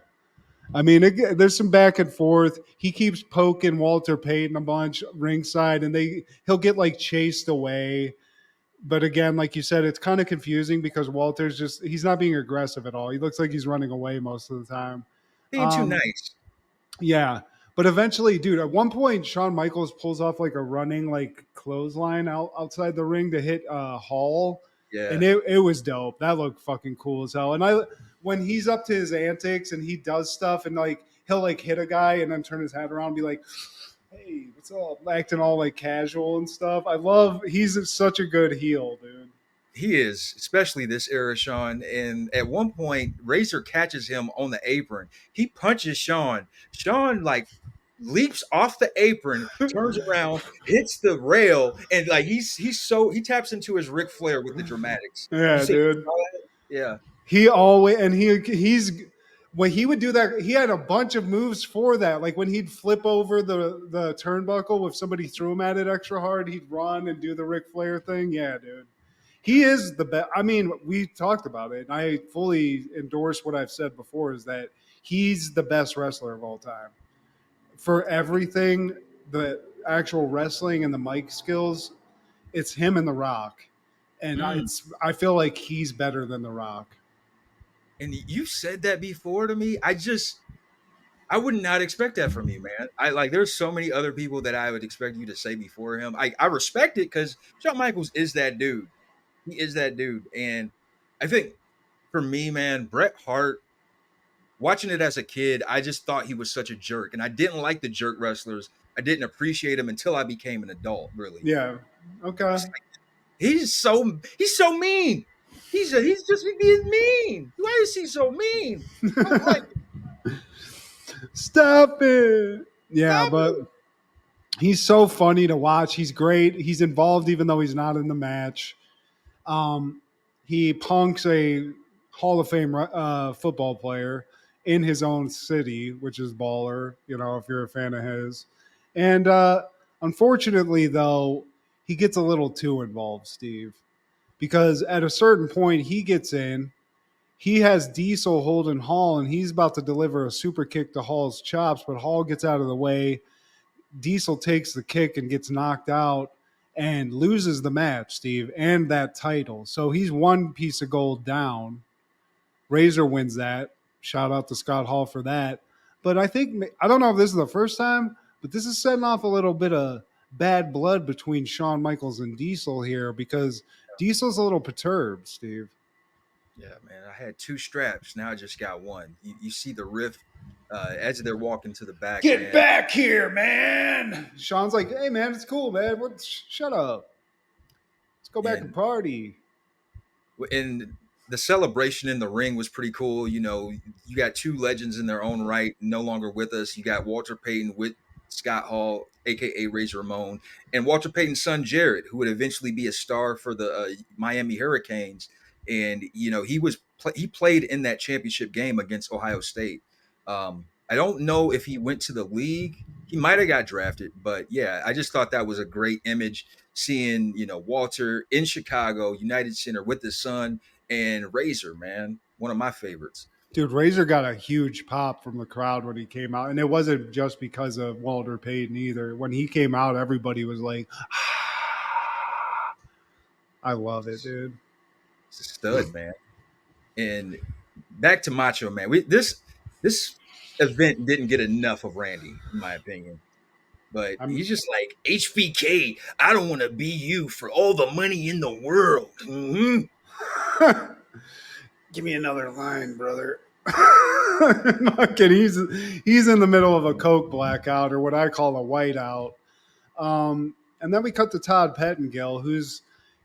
I mean, there's some back and forth. He keeps poking Walter Payton a bunch ringside, and he'll get like chased away. But again, like you said, it's kind of confusing because Walter's he's not being aggressive at all. He looks like he's running away most of the time. Being too Um, nice. yeah. But eventually, dude, at one point, Shawn Michaels pulls off like a running like clothesline outside the ring to hit Hall, and Yeah. it was dope. That looked fucking cool as hell. And when he's up to his antics and he does stuff and like he'll like hit a guy and then turn his head around and be like, "Hey, what's up?" Acting all like casual and stuff. He's such a good heel, dude. He is, especially this era, Sean. And at one point, Razor catches him on the apron. He punches Sean. Sean like leaps off the apron, turns around, hits the rail, and like he taps into his Ric Flair with the dramatics. You Yeah, see, dude. yeah, He always and he's when he would do that, he had a bunch of moves for that. Like when he'd flip over the turnbuckle, if somebody threw him at it extra hard, he'd run and do the Ric Flair thing. Yeah, dude. He is the best. I mean, we talked about it, and I fully endorse what I've said before is that he's the best wrestler of all time. For everything, the actual wrestling and the mic skills, it's him and The Rock. And mm. I feel like he's better than The Rock. And you said that before to me. I would not expect that from you, man. I like there's so many other people that I would expect you to say before him. I respect it because Shawn Michaels is that dude. He is that dude. And I think for me, man, Bret Hart, watching it as a kid, I just thought he was such a jerk. And I didn't like the jerk wrestlers. I didn't appreciate him until I became an adult, really. Yeah. Okay. It's like, he's so mean. He's just being mean. Why is he so mean? I don't like it. Stop it. Yeah, Stop but it. he's so funny to watch. He's great. He's involved even though he's not in the match. Um, he punks a Hall of Fame football player in his own city, which is baller, if you're a fan of his. And unfortunately, though, he gets a little too involved, Steve, because at a certain point, he gets in. He has Diesel holding Hall, and he's about to deliver a super kick to Hall's chops, but Hall gets out of the way. Diesel takes the kick and gets knocked out and loses the match, Steve, and that title. So he's one piece of gold down. Razor wins that. Shout out to Scott Hall for that. But I don't know if this is the first time, but this is setting off a little bit of bad blood between Shawn Michaels and Diesel here because Diesel's a little perturbed, Steve. Yeah, man. I had two straps. Now I just got one. You see the rift as they're walking to the back, Get man. back here, man. Sean's like, hey, man, it's cool, man. What? Shut up. Let's go back and And party. and the celebration in the ring was pretty cool. You know, you got two legends in their own right, no longer with us. You got Walter Payton with Scott Hall, aka Razor Ramon, and Walter Payton's son Jared, who would eventually be a star for the Miami Hurricanes. And you know, he played in that championship game against Ohio State. I don't know if he went to the league. He might have got drafted, but yeah, I just thought that was a great image seeing, you know, Walter in Chicago, United Center with his son, and Razor, man, one of my favorites. Dude, Razor got a huge pop from the crowd when he came out. And it wasn't just because of Walter Payton either. When he came out, everybody was like, I love it, dude. It's a stud, man. And back to Macho Man. This event didn't get enough of Randy, in my opinion. But I'm he's just like HBK. I don't want to be you for all the money in the world. Mm-hmm. Give me another line, brother. He's in the middle of a coke blackout or what I call a whiteout. And then we cut to Todd Pettengill,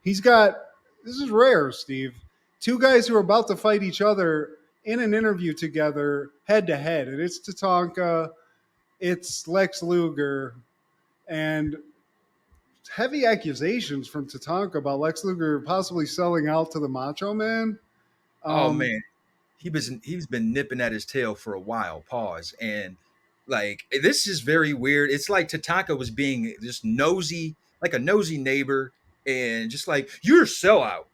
he's got this is rare, Steve. Two guys who are about to fight each other in an interview together, head to head, and it's Tatanka, it's Lex Luger, and heavy accusations from Tatanka about Lex Luger possibly selling out to the Macho Man. Oh Um, man, he's been nipping at his tail for a while. Pause. And like this is very weird. It's like Tatanka was being just nosy, like a nosy neighbor, and just like you're a sellout.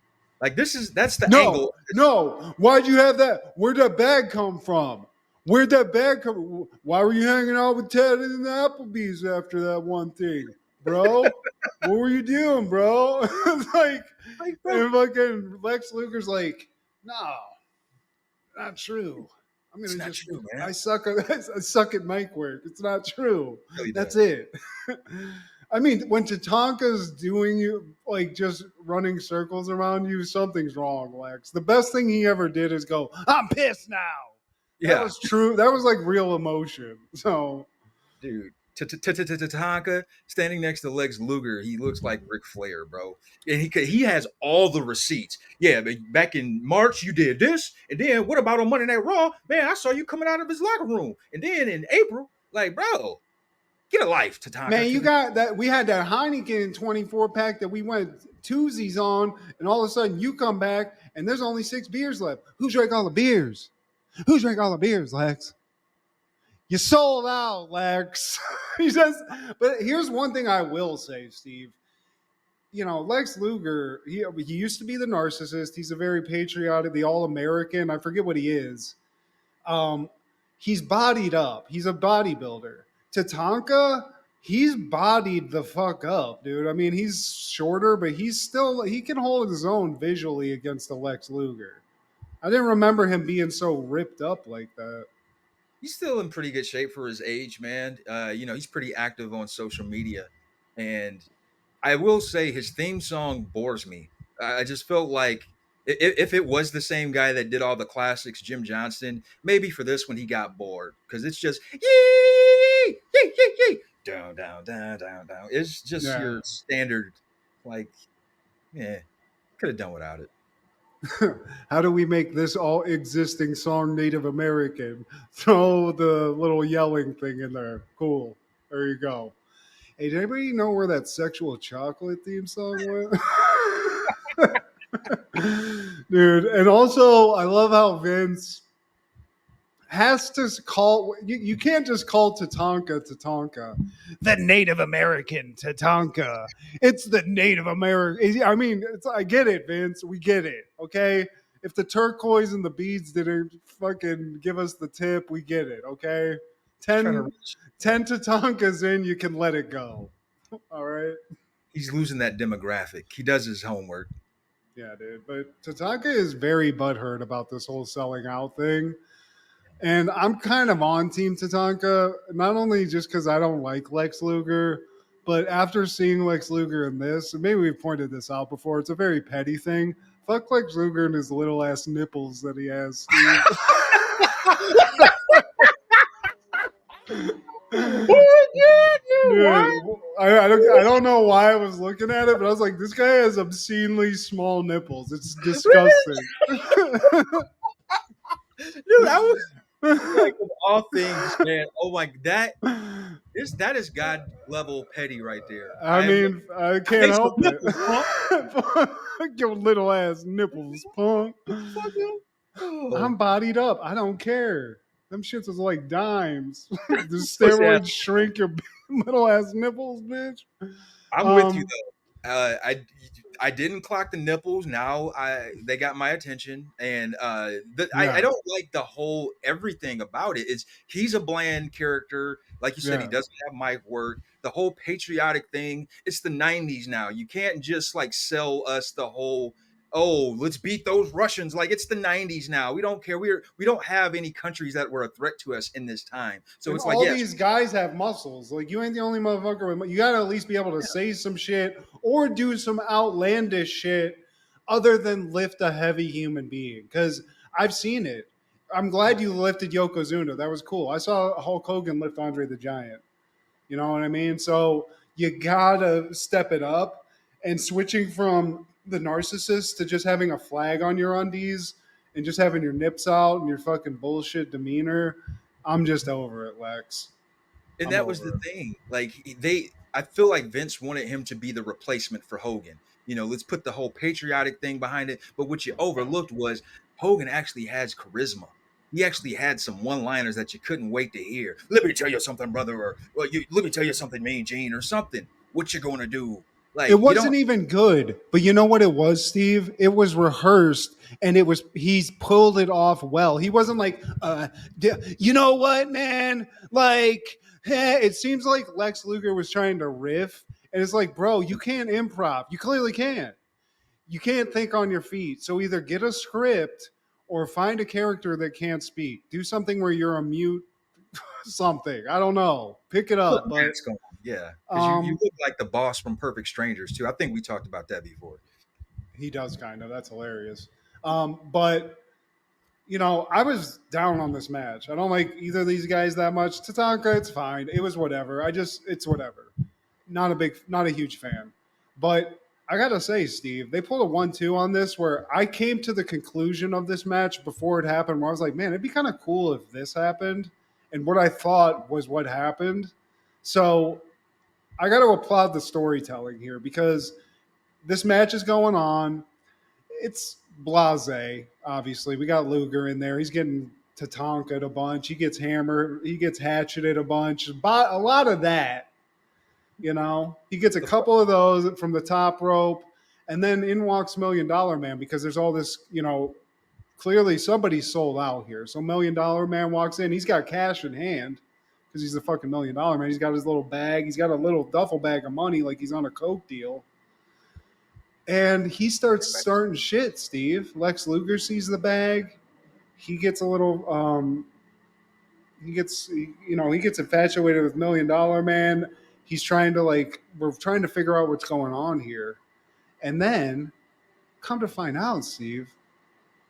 Like that's the No, angle. no. Why'd you have that? Where'd that bag come from? Where'd that bag come? Why were you hanging out with Ted in the Applebee's after that one thing, bro? What were you doing, bro? Like, Like, bro, and fucking Lex Luger's like, no, not true. I'm it's gonna not just, true, man. I suck at, I suck at mic work. It's not true. Really That's does. it. I mean, when Tatanka's doing you like just running circles around you, something's wrong, Lex. The best thing he ever did is go, "I'm pissed now." That Yeah, was true. That was like real emotion. So dude. Tatanka standing next to Lex Luger, he looks like Ric Flair, bro. And he has all the receipts. Yeah, but back in March you did this, and then what about on Monday Night Raw? Man, I saw you coming out of his locker room, and then in April, like, bro, get a life, man, you Tatanka. got that. We had that Heineken 24 pack that we went twosies on, and all of a sudden you come back and there's only 6 beers left. Who drank all the beers? Who drank all the beers, Lex? You sold out, Lex. He says, but here's one thing I will say, Steve. You know, Lex Luger, he used to be the narcissist. He's a very patriotic, the all American. I forget what he is. Um, he's bodied up. He's a bodybuilder. Tatanka, he's bodied the fuck up, dude. I mean, he's shorter, but he can hold his own visually against the Lex Luger. I didn't remember him being so ripped up like that. He's still in pretty good shape for his age, man. You know, he's pretty active on social media, and I will say his theme song bores me. I just felt like if it was the same guy that did all the classics, Jim Johnston, maybe for this one he got bored because it's just yee yee yee yee down down down down down. It's just Yeah. your standard, like, yeah, could have done without it. How do we make this all existing song Native American? Throw the little yelling thing in there. Cool. There you go. Hey, did anybody know where that sexual chocolate theme song went? Dude, and also I love how Vince has to call you can't just call Tatanka the Native American Tatanka. It's the Native American. I mean, I get it, Vince. We get it. Okay. If the turquoise and the beads didn't fucking give us the tip, we get it. Okay. Trying to 10, reach, 10 Tatankas in, you can let it go. All right. he's losing that demographic. He does his homework. Yeah, dude. But Tatanka is very butthurt about this whole selling out thing. And I'm kind of on Team Tatanka, not only just because I don't like Lex Luger, but after seeing Lex Luger in this, and maybe we've pointed this out before, it's a very petty thing. Fuck Lex Luger and his little ass nipples that he has, Steve. I don't know why I was looking at it, but I was like, this guy has obscenely small nipples. It's Really? disgusting. Dude, I was like of all things, man. Oh my, that is God level petty right there. I mean, I can't Hey, so help it. nipples, huh? Your little ass nipples, punk. Fuck you. I'm Oh, bodied up. I don't care. Them shits is like dimes. The pussy ass. steroids shrink your little ass nipples, bitch. I'm with you Um, though. I didn't clock the nipples. Now they got my attention, and I yeah, don't like the whole everything about it. It's he's a bland character, like you said. He yeah. doesn't have mic work. The whole patriotic thing. It's the '90s now. You can't just like sell us the whole. Oh, let's beat those Russians. Like it's the '90s now. We don't care. We don't have any countries that were a threat to us in this time. So And it's like all yes, these guys have muscles. Like you ain't the only motherfucker with. You gotta at least be able to say some shit or do some outlandish shit other than lift a heavy human being. Because I've seen it. I'm glad you lifted Yokozuna. That was cool. I saw Hulk Hogan lift Andre the Giant. You know what I mean? So you gotta step it up. And switching from the narcissist to just having a flag on your undies and just having your nips out and your fucking bullshit demeanor, I'm just over it, Lex. and I'm that was the over it. thing. Like I feel like Vince wanted him to be the replacement for Hogan. Let's put the whole patriotic thing behind it. But what you overlooked was Hogan actually has charisma. He actually had some one-liners that you couldn't wait to hear. Let me tell you something, brother, or let me tell you something, Mean Gene, or something. What you gonna do? It Like you don't. wasn't even good, but you know what it was, Steve? It was rehearsed, and he's pulled it off well. He wasn't like, you know what, man? Like, it seems like Lex Luger was trying to riff, and it's like, bro, you can't improv. You clearly can't. You can't think on your feet. So either get a script or find a character that can't speak. Do something where you're a mute something. I don't know. Pick it Put a up, but mask on, yeah, because you um look like the boss from Perfect Strangers too. I think we talked about that before. he does kind of. That's hilarious. But I was down on this match. I don't like either of these guys that much. Tatanka, it's fine. It was whatever. It's whatever. Not a huge fan. But I gotta say, Steve, they pulled a 1-2 on this where I came to the conclusion of this match before it happened where I was like, man, it'd be kind of cool if this happened. And what I thought was what happened. So I got to applaud the storytelling here because this match is going on. It's blase, obviously. We got Luger in there. He's getting Tatanka a bunch. He gets hammered. He gets hatcheted a bunch. But a lot of that, He gets a The couple of those from the top rope. And then in walks $1 Million Man because there's all this, clearly somebody's sold out here. So $1 Million Man walks in. He's got cash in hand because he's the fucking $1 Million Man. He's got his little bag. He's got a little duffel bag of money like he's on a Coke deal. And he starts starting shit, Steve. Lex Luger sees the bag. He gets a little he gets infatuated with $1 Million Man. He's trying to we're trying to figure out what's going on here. And then come to find out, Steve,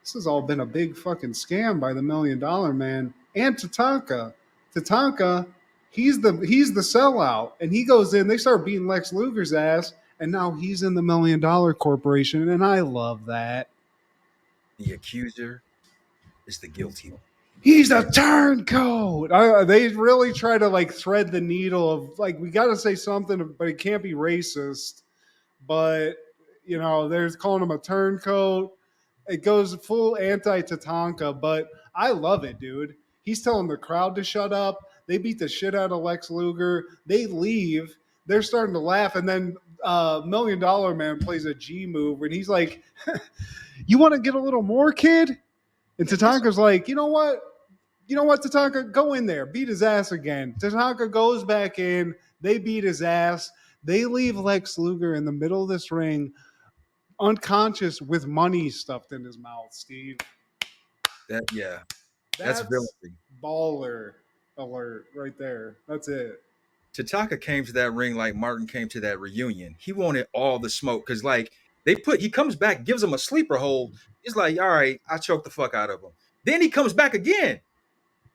this has all been a big fucking scam by the $1 Million Man and Tatanka. Tatanka, he's the sellout, and he goes in. They start beating Lex Luger's ass, and now he's in the $1 Million Corporation, and I love that. the accuser is the guilty one. He's a And turncoat. They really try to thread the needle of we got to say something, but it can't be racist. But they're calling him a turncoat. It goes full anti Tatanka, but I love it, dude. He's telling the crowd to shut up. They beat the shit out of Lex Luger. They leave. They're starting to laugh, and then $1 Million Man plays a G move, and he's like, "You want to get a little more, kid?" And yeah, get some. Tatanka's like, "You know what? You know what, Tatanka? Go in there, beat his ass again." Tatanka goes back in. They beat his ass. They leave Lex Luger in the middle of this ring, unconscious with money stuffed in his mouth, Steve. That yeah, that's That's villainy. baller alert right there. That's it. Tataka came to that ring like Martin came to that reunion. He wanted all the smoke because he comes back, gives him a sleeper hold. He's like, all right, I choked the fuck out of him. Then he comes back again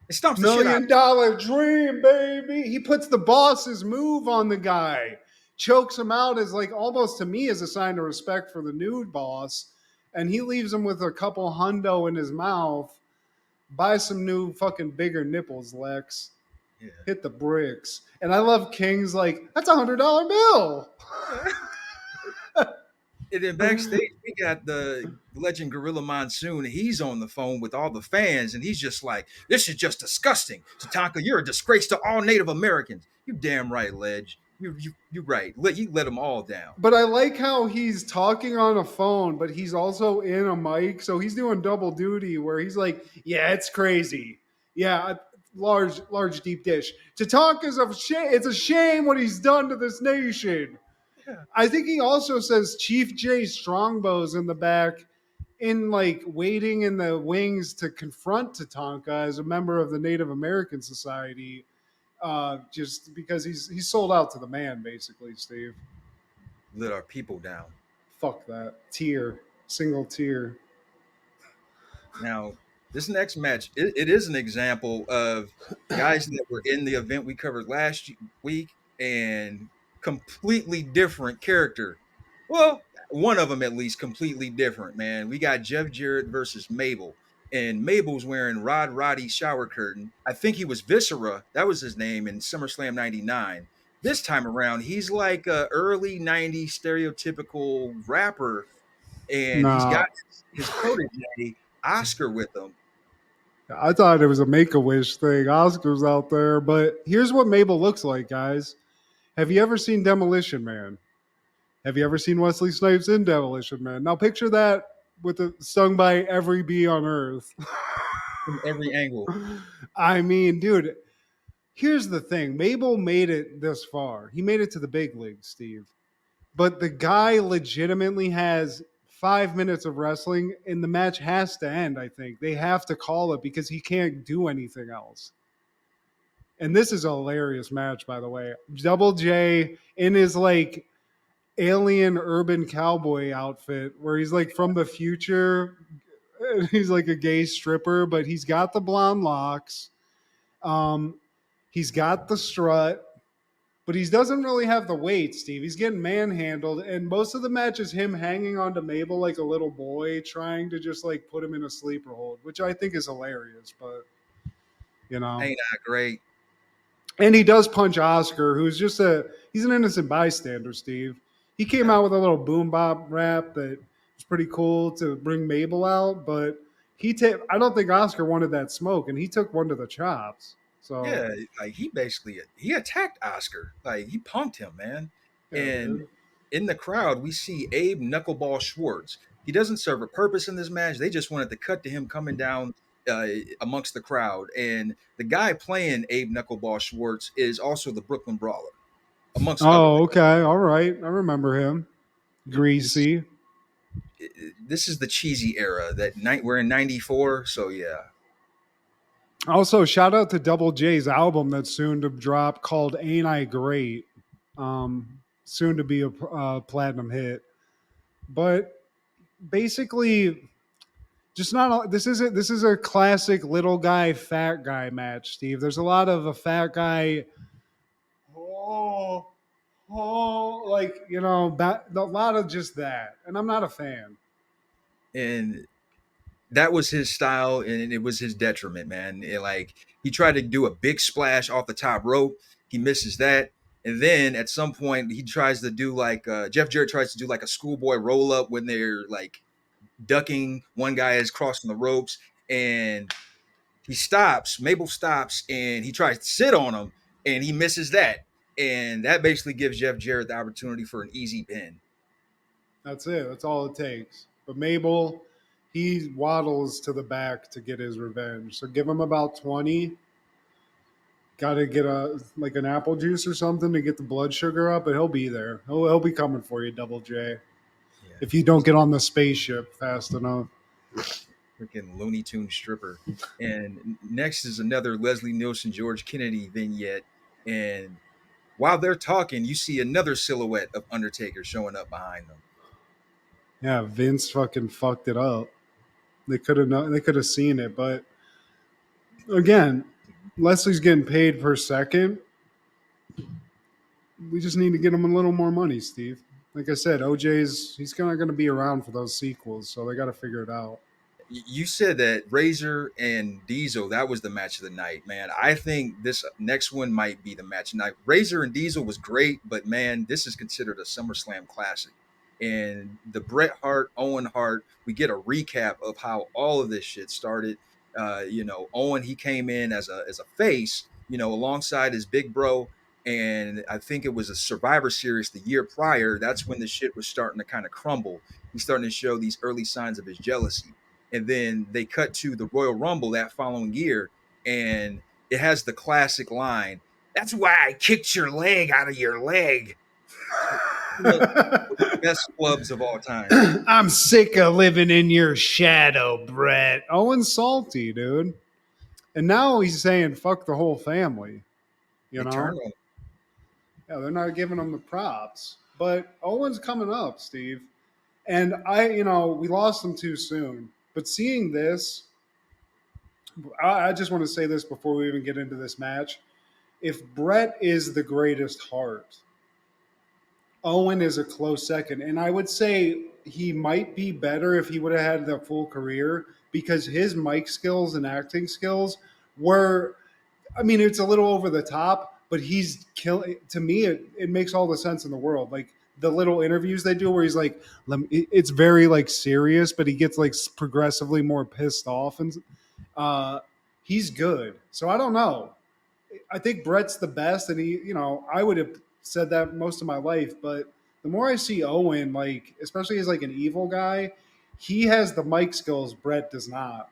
and stomps the shit out of $1 Million Dream, baby. He puts the boss's move on the guy. chokes him out as like almost to me as a sign of respect for the new boss, and he leaves him with a couple hundo in his mouth. Buy some new fucking bigger nipples, Lex. Yeah. Hit the bricks. And I love King's like, that's $100 bill. And then backstage, we got the legend Gorilla Monsoon. He's on the phone with all the fans, and he's just like, "This is just disgusting, Tatanka. You're a disgrace to all Native Americans." You damn right, Ledge. You right. You let them all down. But I like how he's talking on a phone, but he's also in a mic, so he's doing double duty. Where he's like, "Yeah, it's crazy. Yeah, large deep dish. Tatanka's a shame. It's a shame what he's done to this nation." Yeah. I think he also says Chief J Strongbow's in the back, in like waiting in the wings to confront Tatanka as a member of the Native American Society, just because he's sold out to the man, basically. Steve, Let our people down. fuck that single tier. Now, this next match, it is an example of guys that were in the event we covered last week and completely different character. Well, one of them at least completely different, man. We got Jeff Jarrett versus Mabel, and Mabel's wearing Rod Roddy's shower curtain. I think he was Viscera, that was his name in SummerSlam '99. This time around, he's like a early '90s stereotypical rapper, and he's Nah, got his protege Oscar with him. I thought it was a Make a Wish thing. Oscar's out there, but here's what Mabel looks like, guys. Have you ever seen Demolition Man? Have you ever seen Wesley Snipes in Demolition Man? Now picture that with it sung by every bee on earth. From every angle. I mean, dude, here's the thing. Mabel made it this far. He made it to the big leagues, Steve. But the guy legitimately has 5 minutes of wrestling, and the match has to end, I think. They have to call it because he can't do anything else. And this is a hilarious match, by the way. Double J in his like alien urban cowboy outfit where he's like from the future. He's like a gay stripper, but he's got the blonde locks. Um, he's got the strut, but he doesn't really have the weight, Steve. He's getting manhandled, and most of the match is him hanging onto Mabel like a little boy, trying to just like put him in a sleeper hold, which I think is hilarious, but you know. Ain't that great? And he does punch Oscar, who's just he's an innocent bystander, Steve. He came Yeah. out with a little boom bop rap that was pretty cool to bring Mabel out, but I don't think Oscar wanted that smoke, and he took one to the chops. So Yeah, like he basically he attacked Oscar. Like he punked him, man. yeah, And dude. in the crowd, we see Abe Knuckleball Schwartz. He doesn't serve a purpose in this match. They just wanted to cut to him coming down amongst the crowd. And the guy playing Abe Knuckleball Schwartz is also the Brooklyn Brawler, amongst other Oh, things. okay, all right. I remember him. This Greasy. this is the cheesy era that night we're in '94. So yeah, Also, shout out to Double J's album that's soon to drop called "Ain't I Great." Soon to be a platinum hit. But basically, just not. This is a classic little guy, fat guy match, Steve. There's a lot of a fat guy. Oh, like a lot of just that, and I'm not a fan. and that was his style, and it was his detriment, man. Like he tried to do a big splash off the top rope, he misses that, and then at some point he tries to do like Jeff Jarrett tries to do like a schoolboy roll up when they're like ducking. One guy is crossing the ropes, and he stops. Mabel stops, and he tries to sit on him, and he misses that, and that basically gives Jeff Jarrett the opportunity for an easy pin. That's it. That's all it takes. But Mabel, he waddles to the back to get his revenge. So give him about 20. Got to get an apple juice or something to get the blood sugar up, but he'll be there. He'll be coming for you, Double J. Yeah, If you don't get on the spaceship fast enough. freaking Looney Tune stripper. And next is another Leslie Nielsen, George Kennedy vignette. And while they're talking, you see another silhouette of Undertaker showing up behind them. Yeah, Vince fucking fucked it up. They could have seen it, but again, Leslie's getting paid per second. We just need to get him a little more money, Steve. Like I said, OJ's he's not going to be around for those sequels, so they got to figure it out. You said that Razor and Diesel, that was the match of the night, man. I think this next one might be the match of the night. Razor and Diesel was great, but man, this is considered a SummerSlam classic. And the Bret Hart, Owen Hart, we get a recap of how all of this shit started. Owen, he came in as a face, alongside his big bro. And I think it was a Survivor Series the year prior. That's when the shit was starting to kind of crumble. He's starting to show these early signs of his jealousy, and then they cut to the Royal Rumble that following year, and it has the classic line, "That's why I kicked your leg out of your leg." One of the best clubs of all time. I'm sick of living in your shadow, Brett. Owen's salty, dude. And now he's saying fuck the whole family. You They know? turned on him. Yeah, they're not giving him the props. But Owen's coming up, Steve. And we lost him too soon. But seeing this, I just want to say this before we even get into this match. If Brett is the greatest heart, Owen is a close second. And I would say he might be better if he would have had the full career because his mic skills and acting skills were, I mean, it's a little over the top, but he's killing. To me, it makes all the sense in the world. Like the little interviews they do where he's like, it's very like serious, but he gets like progressively more pissed off. And uh, he's good. So I don't know. I think Brett's the best, and I would have said that most of my life. But the more I see Owen, like especially as like an evil guy, he has the mic skills Brett does not.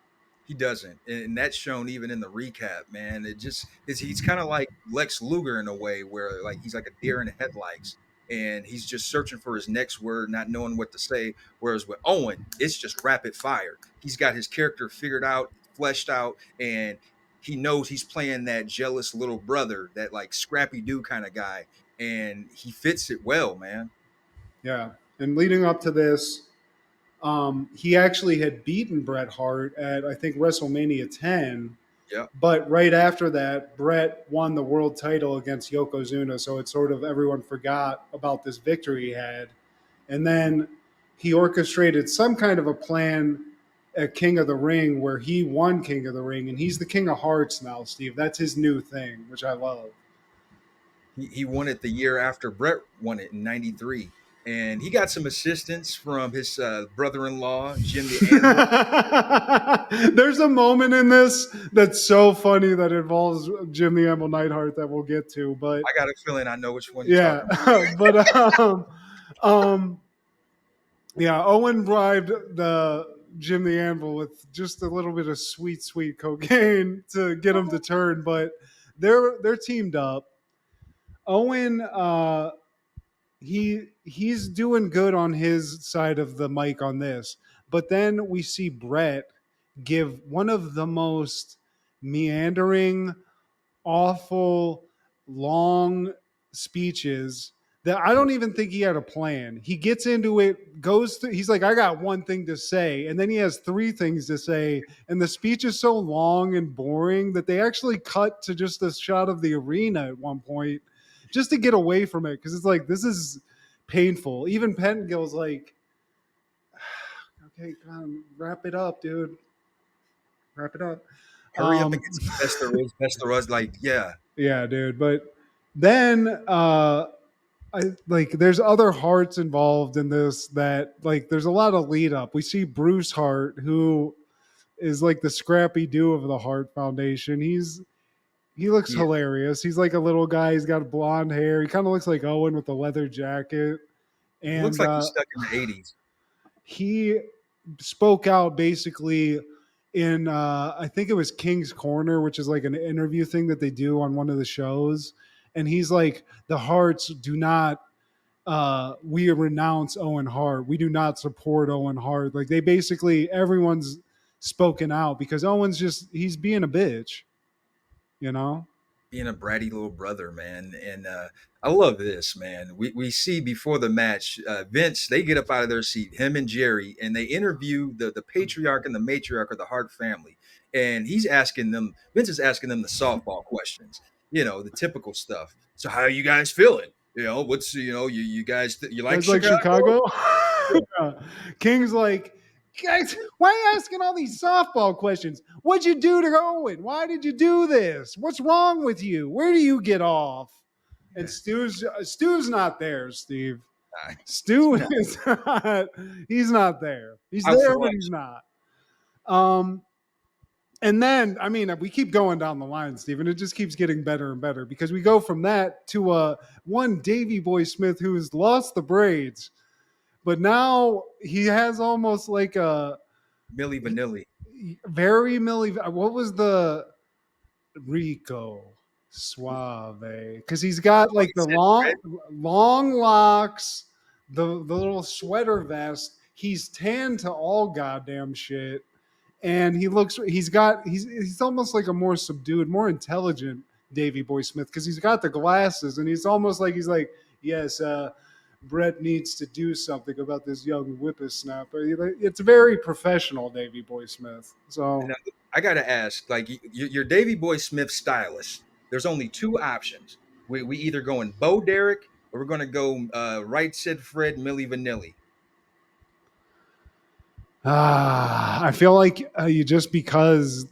He doesn't, and that's shown even in the recap, man. He's kind of like Lex Luger in a way, where like he's like a deer in the headlights, and he's just searching for his next word, not knowing what to say. Whereas with Owen, it's just rapid fire. He's got his character figured out, fleshed out, and he knows he's playing that jealous little brother, that like scrappy do kind of guy, and he fits it well, man. Yeah, and leading up to this, he actually had beaten Bret Hart at I think WrestleMania 10. Yeah, But right after that, Bret won the world title against Yokozuna, so it sort of everyone forgot about this victory he had. And then he orchestrated some kind of a plan at King of the Ring where he won King of the Ring, and he's the King of Hearts now, Steve. That's his new thing, which I love. he won it the year after Brett won it in '93. And he got some assistance from his brother-in-law, Jim the Anvil. There's a moment in this that's so funny that involves Jim the Anvil Neidhart that we'll get to, but I got a feeling I know which one you're yeah, talking about. but um, yeah, Owen bribed the Jim the Anvil with just a little bit of sweet, sweet cocaine to get him to turn, but they're teamed up. Owen, he's doing good on his side of the mic on this, but then we see Brett give one of the most meandering, awful, long speeches that I don't even think he had a plan. He gets into it, goes through, he's like, I got one thing to say. And then he has three things to say. And the speech is so long and boring that they actually cut to just a shot of the arena at one point just to get away from it. Cause it's like, this is painful. Even Pentangill's like, okay, come on, wrap it up, dude. Wrap it up. Hurry up and Um, get some best there was. Like, yeah, yeah, dude. But then I like there's other hearts involved in this that like there's a lot of lead up. We see Bruce Hart, who is like the scrappy do of the Hart Foundation. He looks he hilarious. He's like a little guy. He's got blonde hair. He kind of looks like Owen with a leather jacket. he looks And like he's stuck in the '80s. he spoke out basically in I think it was King's Corner, which is like an interview thing that they do on one of the shows. And he's like, the Hearts do not we renounce Owen Hart. We do not support Owen Hart. Like they basically everyone's spoken out because Owen's just he's being a bitch, you know? Being a bratty little brother, man. And I love this, man. We see before the match, Vince, they get up out of their seat, him and Jerry, and they interview the patriarch and the matriarch of the Hart family. And Vince is asking them the softball questions, the typical stuff. So how are you guys feeling? what's you guys you You like guys like Chicago? Chicago? Yeah. King's like, guys, why are you asking all these softball questions? What'd you do to Owen? Why did you do this? What's wrong with you? Where do you get off? And Yeah. Stu's not there, Steve. Nah, Stu no, is not. He's not there. He's out for there, but he's lunch. not. Um, and then I mean, we keep going down the line, Steve, it just keeps getting better and better because we go from that to one Davy Boy Smith who has lost the braids, but now he has almost like a Millie Vanilli. very Millie. What was the Rico Suave? Because he's got Oh, like he the said red. long locks, the little sweater vest. He's tan to all goddamn shit, and he's almost like a more subdued, more intelligent Davy Boy Smith because he's got the glasses and he's almost like he's like, yes, Brett needs to do something about this young whippersnapper. It's very professional, Davy Boy Smith. So Now, I gotta ask, like you're Davy Boy Smith stylist. There's only two options. We either going Bo Derek or we're gonna go right Sid Fred Millie Vanilli. I feel like you just because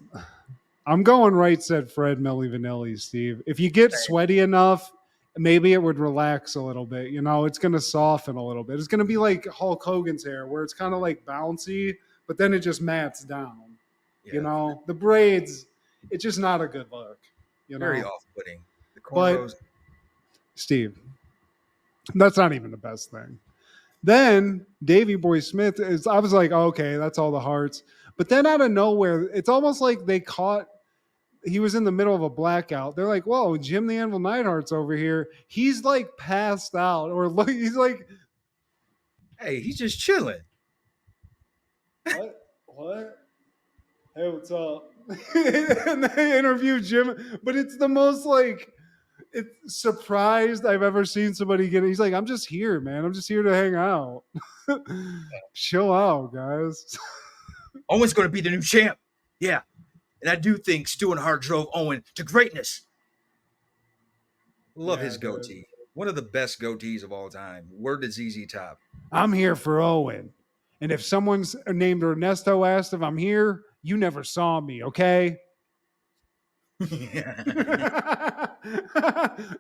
I'm going right said Fred Millie Vanilli, Steve. If you get Same. sweaty enough, maybe it would relax a little bit. It's going to soften a little bit. It's going to be like Hulk Hogan's hair, where it's kind of like bouncy, but then it just mats down. Yeah, The braids, it's just not a good look. very off-putting. The But cornrows. Steve, that's not even the best thing. Then Davy Boy Smith is. I was like, okay, that's all the hearts. But then out of nowhere, it's almost like they caught he was in the middle of a blackout. They're like, "Whoa, Jim the Anvil Neidhart's over here." He's like passed out, or look, he's like, Hey, he's just chilling. "What? What? Hey, what's up?" And they interview Jim, but it's the most like it's surprised I've ever seen somebody get. He's like, "I'm just here, man. I'm just here to hang out. Chill out, guys." Owen's gonna be the new champ. Yeah, and I do think Stu and Hart drove Owen to greatness. Love Yeah, his dude. goatee. One of the best goatees of all time. Word to ZZ Top. I'm here for Owen. And if someone's named Ernesto asked if I'm here, you never saw me, okay?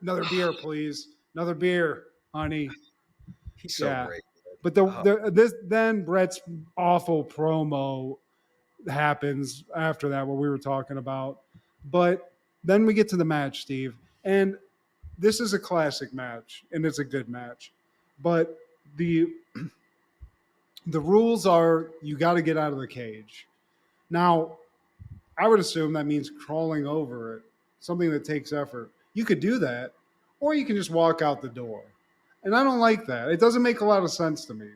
Another beer, please. Another beer, honey. He's so Yeah. great. But Oh, then Brett's awful promo happens after that, what we were talking about. But then we get to the match, Steve. And this is a classic match, and it's a good match. But the the rules are you got to get out of the cage. Now, I would assume that means crawling over it, something that takes effort. You could do that, or you can just walk out the door. And I don't like that. It doesn't make a lot of sense to me.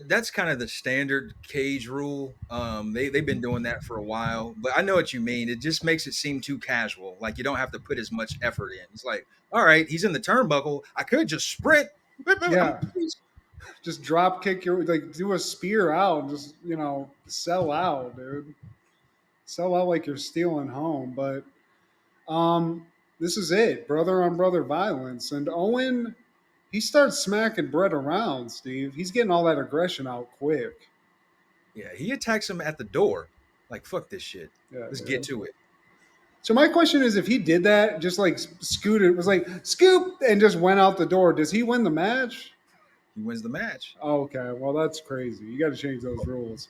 that's kind of the standard cage rule. They've been doing that for a while, but I know what you mean. It just makes it seem too casual. Like you don't have to put as much effort in. It's like, all right, he's in the turnbuckle. I could just sprint. Yeah, just drop kick your like do a spear out and just sell out, dude. Sell out like you're stealing home. But this is it, brother on brother violence, and Owen he starts smacking Brett around. Steve, he's getting all that aggression out quick. Yeah, he attacks him at the door. Like fuck this shit. Yeah, Let's get dude. to it. So my question is, if he did that, just like scooted, was like scoop, and just went out the door, does he win the match? He wins the match. Oh, okay, well that's crazy. You got to change those rules.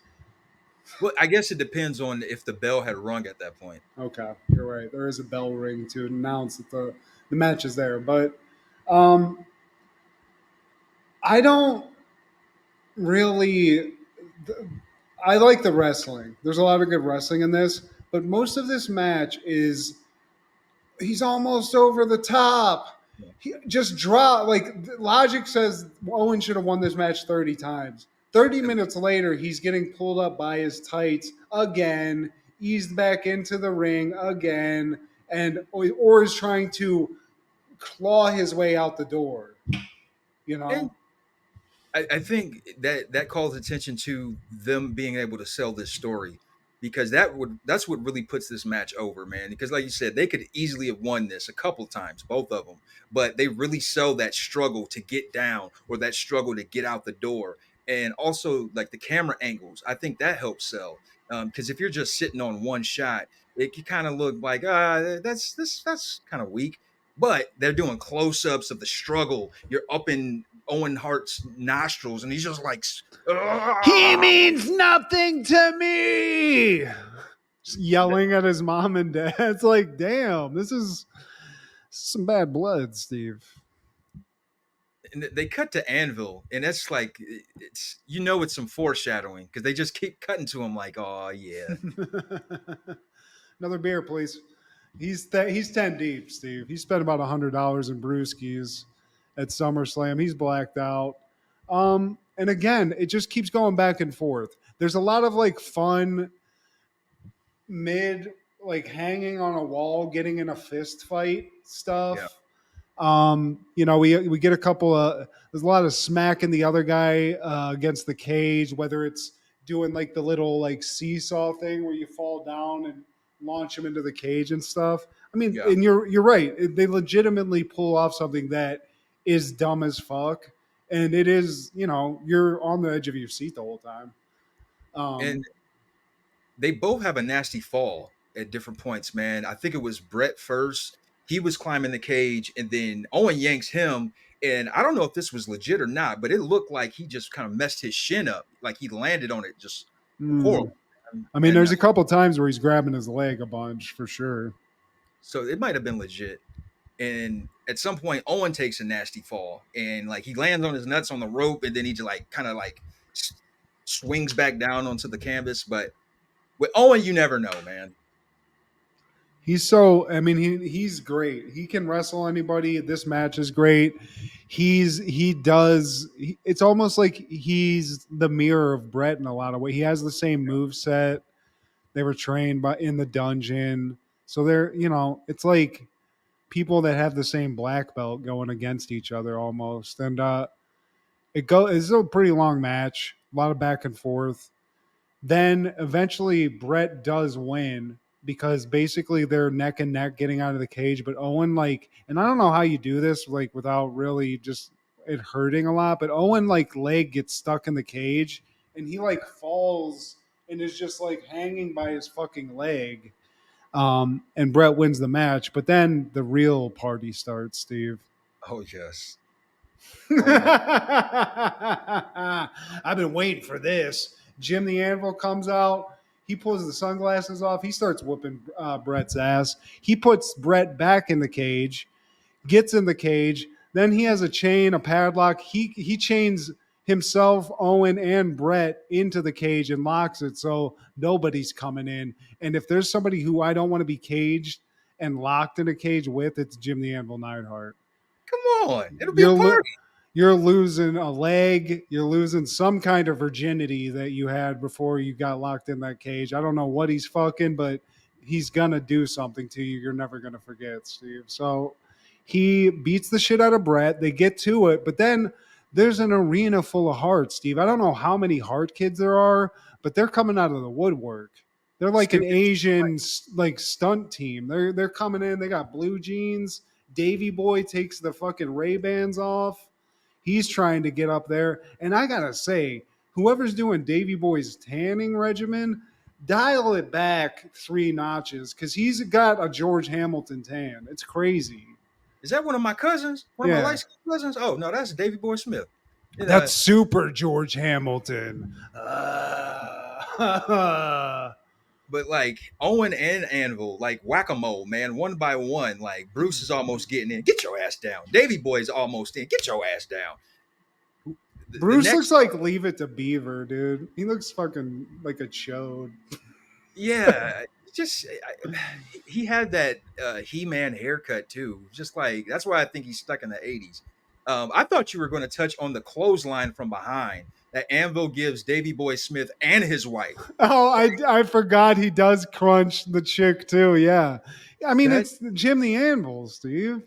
Well, I guess it depends on if the bell had rung at that point. Okay, you're right. There is a bell ring to announce that the match is there, but um, I don't really. I like the wrestling. There's a lot of good wrestling in this, but most of this match is he's almost over the top. Yeah. He just drop like logic says Owen should have won this match 30 times. 30 minutes later, he's getting pulled up by his tights again, eased back into the ring again, and or is trying to claw his way out the door. You And know? I think that calls attention to them being able to sell this story. because that's what really puts this match over, man. Because like you said, they could easily have won this a couple times, both of them, but they really sell that struggle to get down or that struggle to get out the door, and also like the camera angles. I think that helps sell. Because if you're just sitting on one shot, it can kind of look like that's kind of weak. But they're doing close-ups of the struggle. You're up in Owen Hart's nostrils, and he's just like, He "Ah!" means nothing to me. Just yelling at his mom and dad. It's like, damn, this is some bad blood, Steve. And they cut to Anvil, and that's like it's it's some foreshadowing because they just keep cutting to him like, oh yeah, Another beer, please. He's 10 deep, Steve. He spent about $100 in brewskis at SummerSlam. He's blacked out. And again, it just keeps going back and forth. There's a lot of like fun mid, like hanging on a wall, getting in a fist fight yeah, stuff. We get a couple of there's a lot of smacking the other guy against the cage, whether it's doing like the little like seesaw thing where you fall down and launch him into the cage and stuff. I mean, yeah. and you're right. They legitimately pull off something that is dumb as fuck, and it is you're on the edge of your seat the whole time. And Um, they both have a nasty fall at different points, man. I think it was Brett first. He was climbing the cage, and then Owen yanks him. And I don't know if this was legit or not, but it looked like he just kind of messed his shin up, like he landed on it just mm, horrible. And, I mean, and there's a couple times where he's grabbing his leg a bunch for sure. so it might have been legit. And at some point, Owen takes a nasty fall, and like he lands on his nuts on the rope, and then he just like kind of like swings back down onto the canvas. But with Owen, you never know, man. I mean, he's great. He can wrestle anybody. This match is great. It's almost like he's the mirror of Brett in a lot of ways. He has the same move set. They were trained by in the dungeon. So it's like people that have the same black belt going against each other almost. And it's a pretty long match, a lot of back and forth. Then eventually Brett does win because basically they're neck and neck getting out of the cage. But Owen, like, and I don't know how you do this, like, without really just it hurting a lot. But Owen, like, leg gets stuck in the cage and he, like, falls and is just, like, hanging by his fucking leg. And Brett wins the match. But then the real party starts, Steve. Oh yes. Oh yeah. I've been waiting for this. Jim the Anvil comes out. He pulls the sunglasses off. He starts whooping Brett's ass. He puts Brett back in the cage, gets in the cage. Then he has a chain, a padlock. He chains himself, Owen, and Brett into the cage and locks it so nobody's coming in. And if there's somebody who I don't want to be caged and locked in a cage with, it's Jim the Anvil Neidhart. Come on. It'll be a You're lo- party. you're losing a leg. You're losing some kind of virginity that you had before you got locked in that cage. I don't know what he's fucking, but he's gonna do something to you. You're never gonna forget, Steve. So he beats the shit out of Brett. They get to it, but then there's an arena full of Heart, Steve. I don't know how many Heart kids there are, but they're coming out of the woodwork. They're like an Stupid. Asian like stunt team. They're coming in. They got blue jeans. Davy Boy takes the fucking Ray Bans off. He's trying to get up there. And I gotta say, whoever's doing Davy Boy's tanning regimen, dial it back 3 notches because he's got a George Hamilton tan. It's crazy. Is that one of my cousins? One of my Yeah. light skinned cousins? Oh no, that's Davy Boy Smith. And, That's super George Hamilton. but like Owen and Anvil, like whack-a-mole, man, one by one. Like Bruce is almost getting in. Get your ass down. Davy Boy's almost in. Get your ass down. The Bruce looks next, like Leave It to Beaver, dude. He looks fucking like a chode. yeah, just he had that He-Man haircut too. Just like that's why I think he's stuck in the '80s. I thought you were going to touch on the clothesline from behind that Anvil gives Davy Boy Smith and his wife. Oh, I forgot he does crunch the chick too. Yeah, I mean That it's Jim the Anvil, Steve.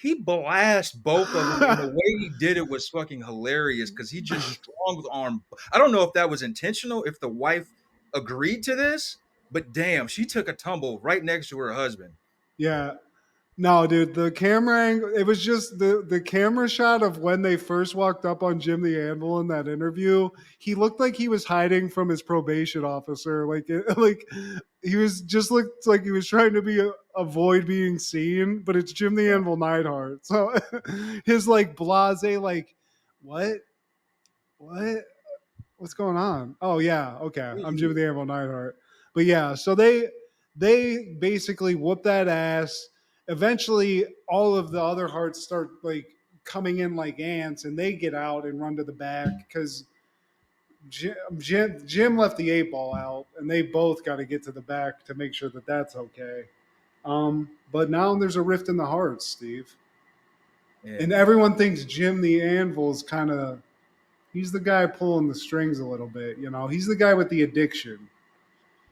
he blasts both of them, and the way he did it was fucking hilarious because he just strong arm. I don't know if that was intentional, if the wife agreed to this, but damn, she took a tumble right next to her husband. Yeah. No, dude, the camera angle, it was just the camera shot of when they first walked up on Jim the Anvil in that interview. He looked like he was hiding from his probation officer. Like he was just looked like he was trying to avoid being seen, but it's Jim the Yeah. Anvil Neidhart. So his like blase, like, what? What? What's going on? Oh yeah, okay. I'm Jimmy the Anvil Neidhart. But yeah, so they basically whoop that ass. Eventually, all of the other hearts start like coming in like ants, and they get out and run to the back because Jim left the 8 ball out, and they both got to get to the back to make sure that that's okay. But now there's a rift in the hearts, Steve, Yeah, and man. everyone thinks Jim the Anvil is kind of he's the guy pulling the strings a little bit. You know, he's the guy with the addiction.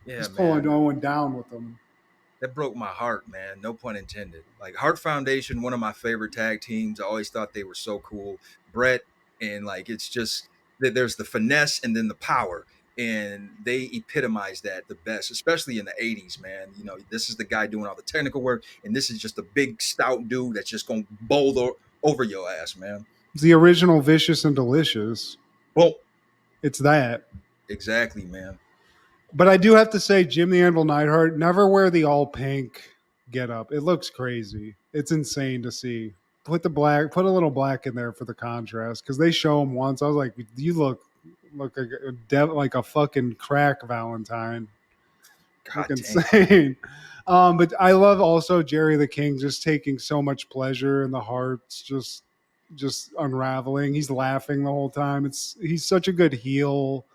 Yeah, He's pulling man. Owen down with them. That broke my heart, man. No pun intended. Like Heart Foundation, one of my favorite tag teams. I always thought they were so cool. Brett and like it's just that there's the finesse and then the power. And they epitomize that the best, especially in the 80s, man. You know, this is the guy doing all the technical work, and this is just a big stout dude that's just gonna bowl over your ass, man. It's the original Vicious and Delicious. Boom. It's that. Exactly, man. But I do have to say, Jim the Anvil Neidhart, never wear the all pink get up. It looks crazy. It's insane to see. Put a little black in there for the contrast because they show him once. I was like, you look like a fucking crack Valentine. Look God dang. insane. But I love also Jerry the King just taking so much pleasure in the hearts, just unraveling. He's laughing the whole time. He's such a good heel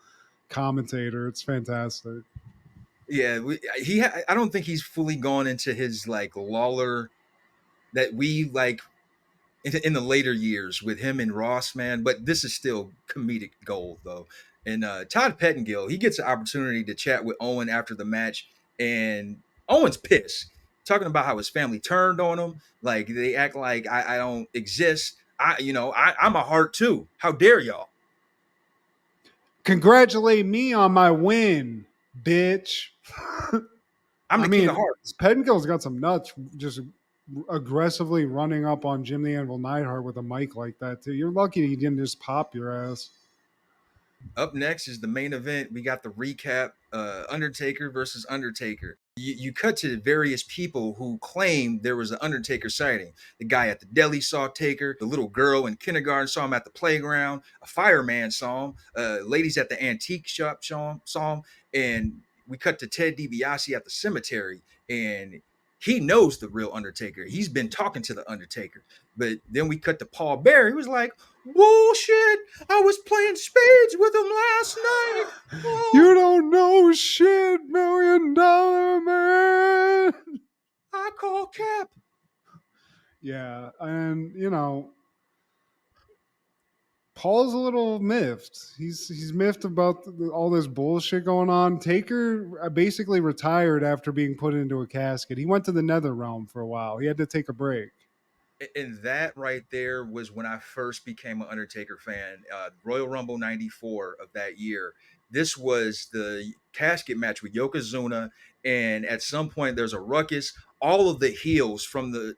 commentator. It's fantastic. Yeah, I don't think he's fully gone into his like Lawler that we like in the later years with him and Ross, man. But this is still comedic gold, though. And Todd Pettengill, he gets an opportunity to chat with Owen after the match, and Owen's pissed, talking about how his family turned on him. Like they act like I don't exist. I'm a heart too. How dare y'all? Congratulate me on my win, bitch. I'm I the king of mean, hearts. Pettingill's got some nuts just aggressively running up on Jim the Anvil Neidhart with a mic like that, too. You're lucky he didn't just pop your ass. Up next is the main event. We got the recap: Undertaker versus Undertaker. You cut to various people who claim there was an Undertaker sighting. The guy at the deli saw Taker. The little girl in kindergarten saw him at the playground. A fireman saw him. Ladies at the antique shop saw him. And we cut to Ted DiBiase at the cemetery, and he knows the real Undertaker. He's been talking to the Undertaker. But then we cut to Paul Bear. He was like, "Bullshit! I was playing spades with him last night. You Oh, don't know shit, $1 million man. I call Cap." Yeah, and Paul's a little miffed. He's miffed about all this bullshit going on. Taker basically retired after being put into a casket. He went to the Nether Realm for a while. He had to take a break. And that right there was when I first became an Undertaker fan. Royal Rumble '94 of that year. This was the casket match with Yokozuna, and at some point there's a ruckus. All of the heels from the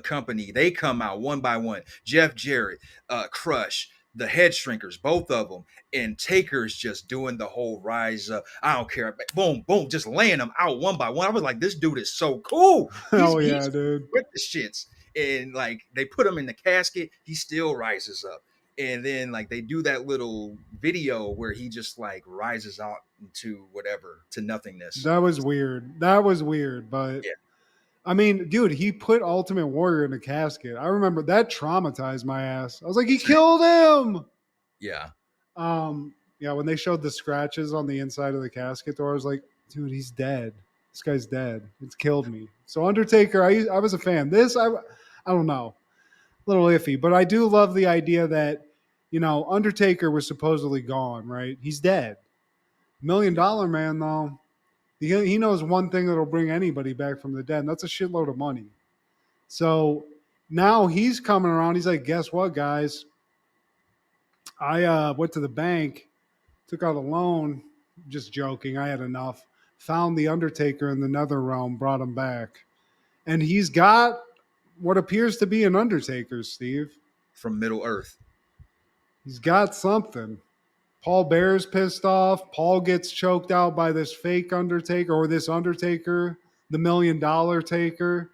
company, they come out one by one. Jeff Jarrett, Crush, the Head Shrinkers, both of them, and Taker's just doing the whole rise up. I don't care. Boom, boom, just laying them out one by one. I was like, this dude is so cool. He's Oh yeah, he's dude. with the shits. And like they put him in the casket, he still rises up. And then like they do that little video where he just like rises out into whatever to nothingness. That was weird. That was weird, but Yeah, I mean, dude, he put Ultimate Warrior in a casket. I remember that traumatized my ass. I was like, he same. killed him. Yeah. Yeah, when they showed the scratches on the inside of the casket door, I was like, dude, he's dead. This guy's dead. It's killed me. So Undertaker, I was a fan. I don't know, a little iffy, but I do love the idea that Undertaker was supposedly gone. Right? He's dead. $1 million man, though. He knows one thing that'll bring anybody back from the dead, and that's a shitload of money. So now he's coming around. He's like, guess what, guys? I went to the bank, took out a loan, Just joking. I had enough. Found the Undertaker in the Nether Realm, brought him back, and he's got what appears to be an Undertaker. Steve, from Middle Earth. he's got something. Paul Bear's pissed off. Paul gets choked out by this fake Undertaker or this Undertaker, the $1 million taker.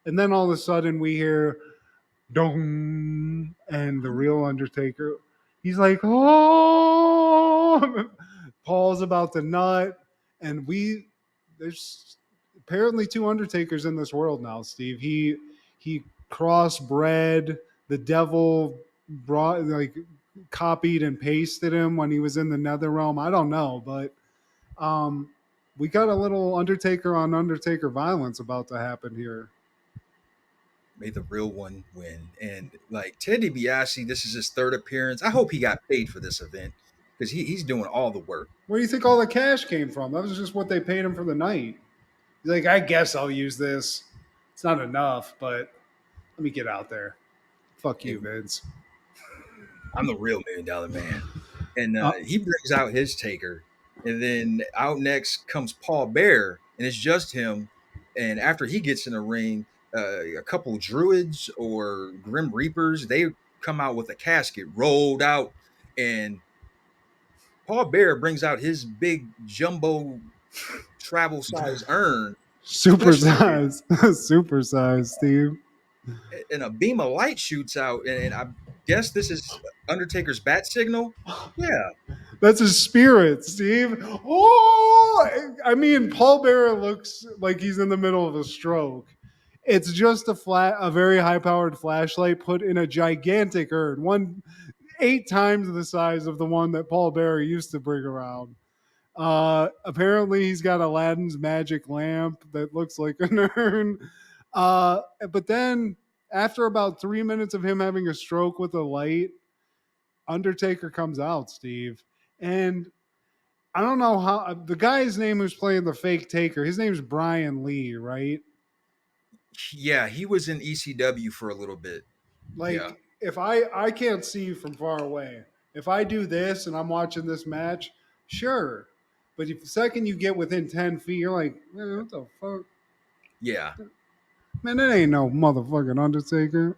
And then all of a sudden we hear dong, and the real Undertaker, he's like, oh, Paul's about to nut. And there's apparently two Undertakers in this world now, Steve. He crossbred, the devil brought, like, copied and pasted him when he was in the Nether Realm. I don't know, but um, we got a little Undertaker on Undertaker violence about to happen here. May the real one win. And like Ted DiBiase, this is his third appearance. I hope he got paid for this event because he's doing all the work. Where do you think all the cash came from? That was just what they paid him for the night. He's like, I guess I'll use this. It's not enough, but let me get out there. Fuck you, And Vince. I'm the real $1 million man. And Uh, he brings out his taker. And then out next comes Paul Bear, and it's just him. And after he gets in the ring, a couple druids or grim reapers, they come out with a casket rolled out, and Paul Bear brings out his big jumbo travel size urn, super special, size. Super size, Steve. and a beam of light shoots out. And I guess this is Undertaker's bat signal. Yeah, That's his spirit, Steve. Oh, I mean, Paul Bearer looks like he's in the middle of a stroke. It's just a very high-powered flashlight put in a gigantic urn, 8 times the size of the one that Paul Bearer used to bring around. Apparently, he's got Aladdin's magic lamp that looks like an urn. But then, after about 3 minutes of him having a stroke with a light, Undertaker comes out, Steve, and I don't know how the guy's name who's playing the fake Taker. His name's Brian Lee, right? yeah, he was in ECW for a little bit. Yeah, Like, if I can't see you from far away, if I do this and I'm watching this match, sure. But if the second you get within 10 feet, you're like, man, what the fuck? yeah. Man, that ain't no motherfucking Undertaker.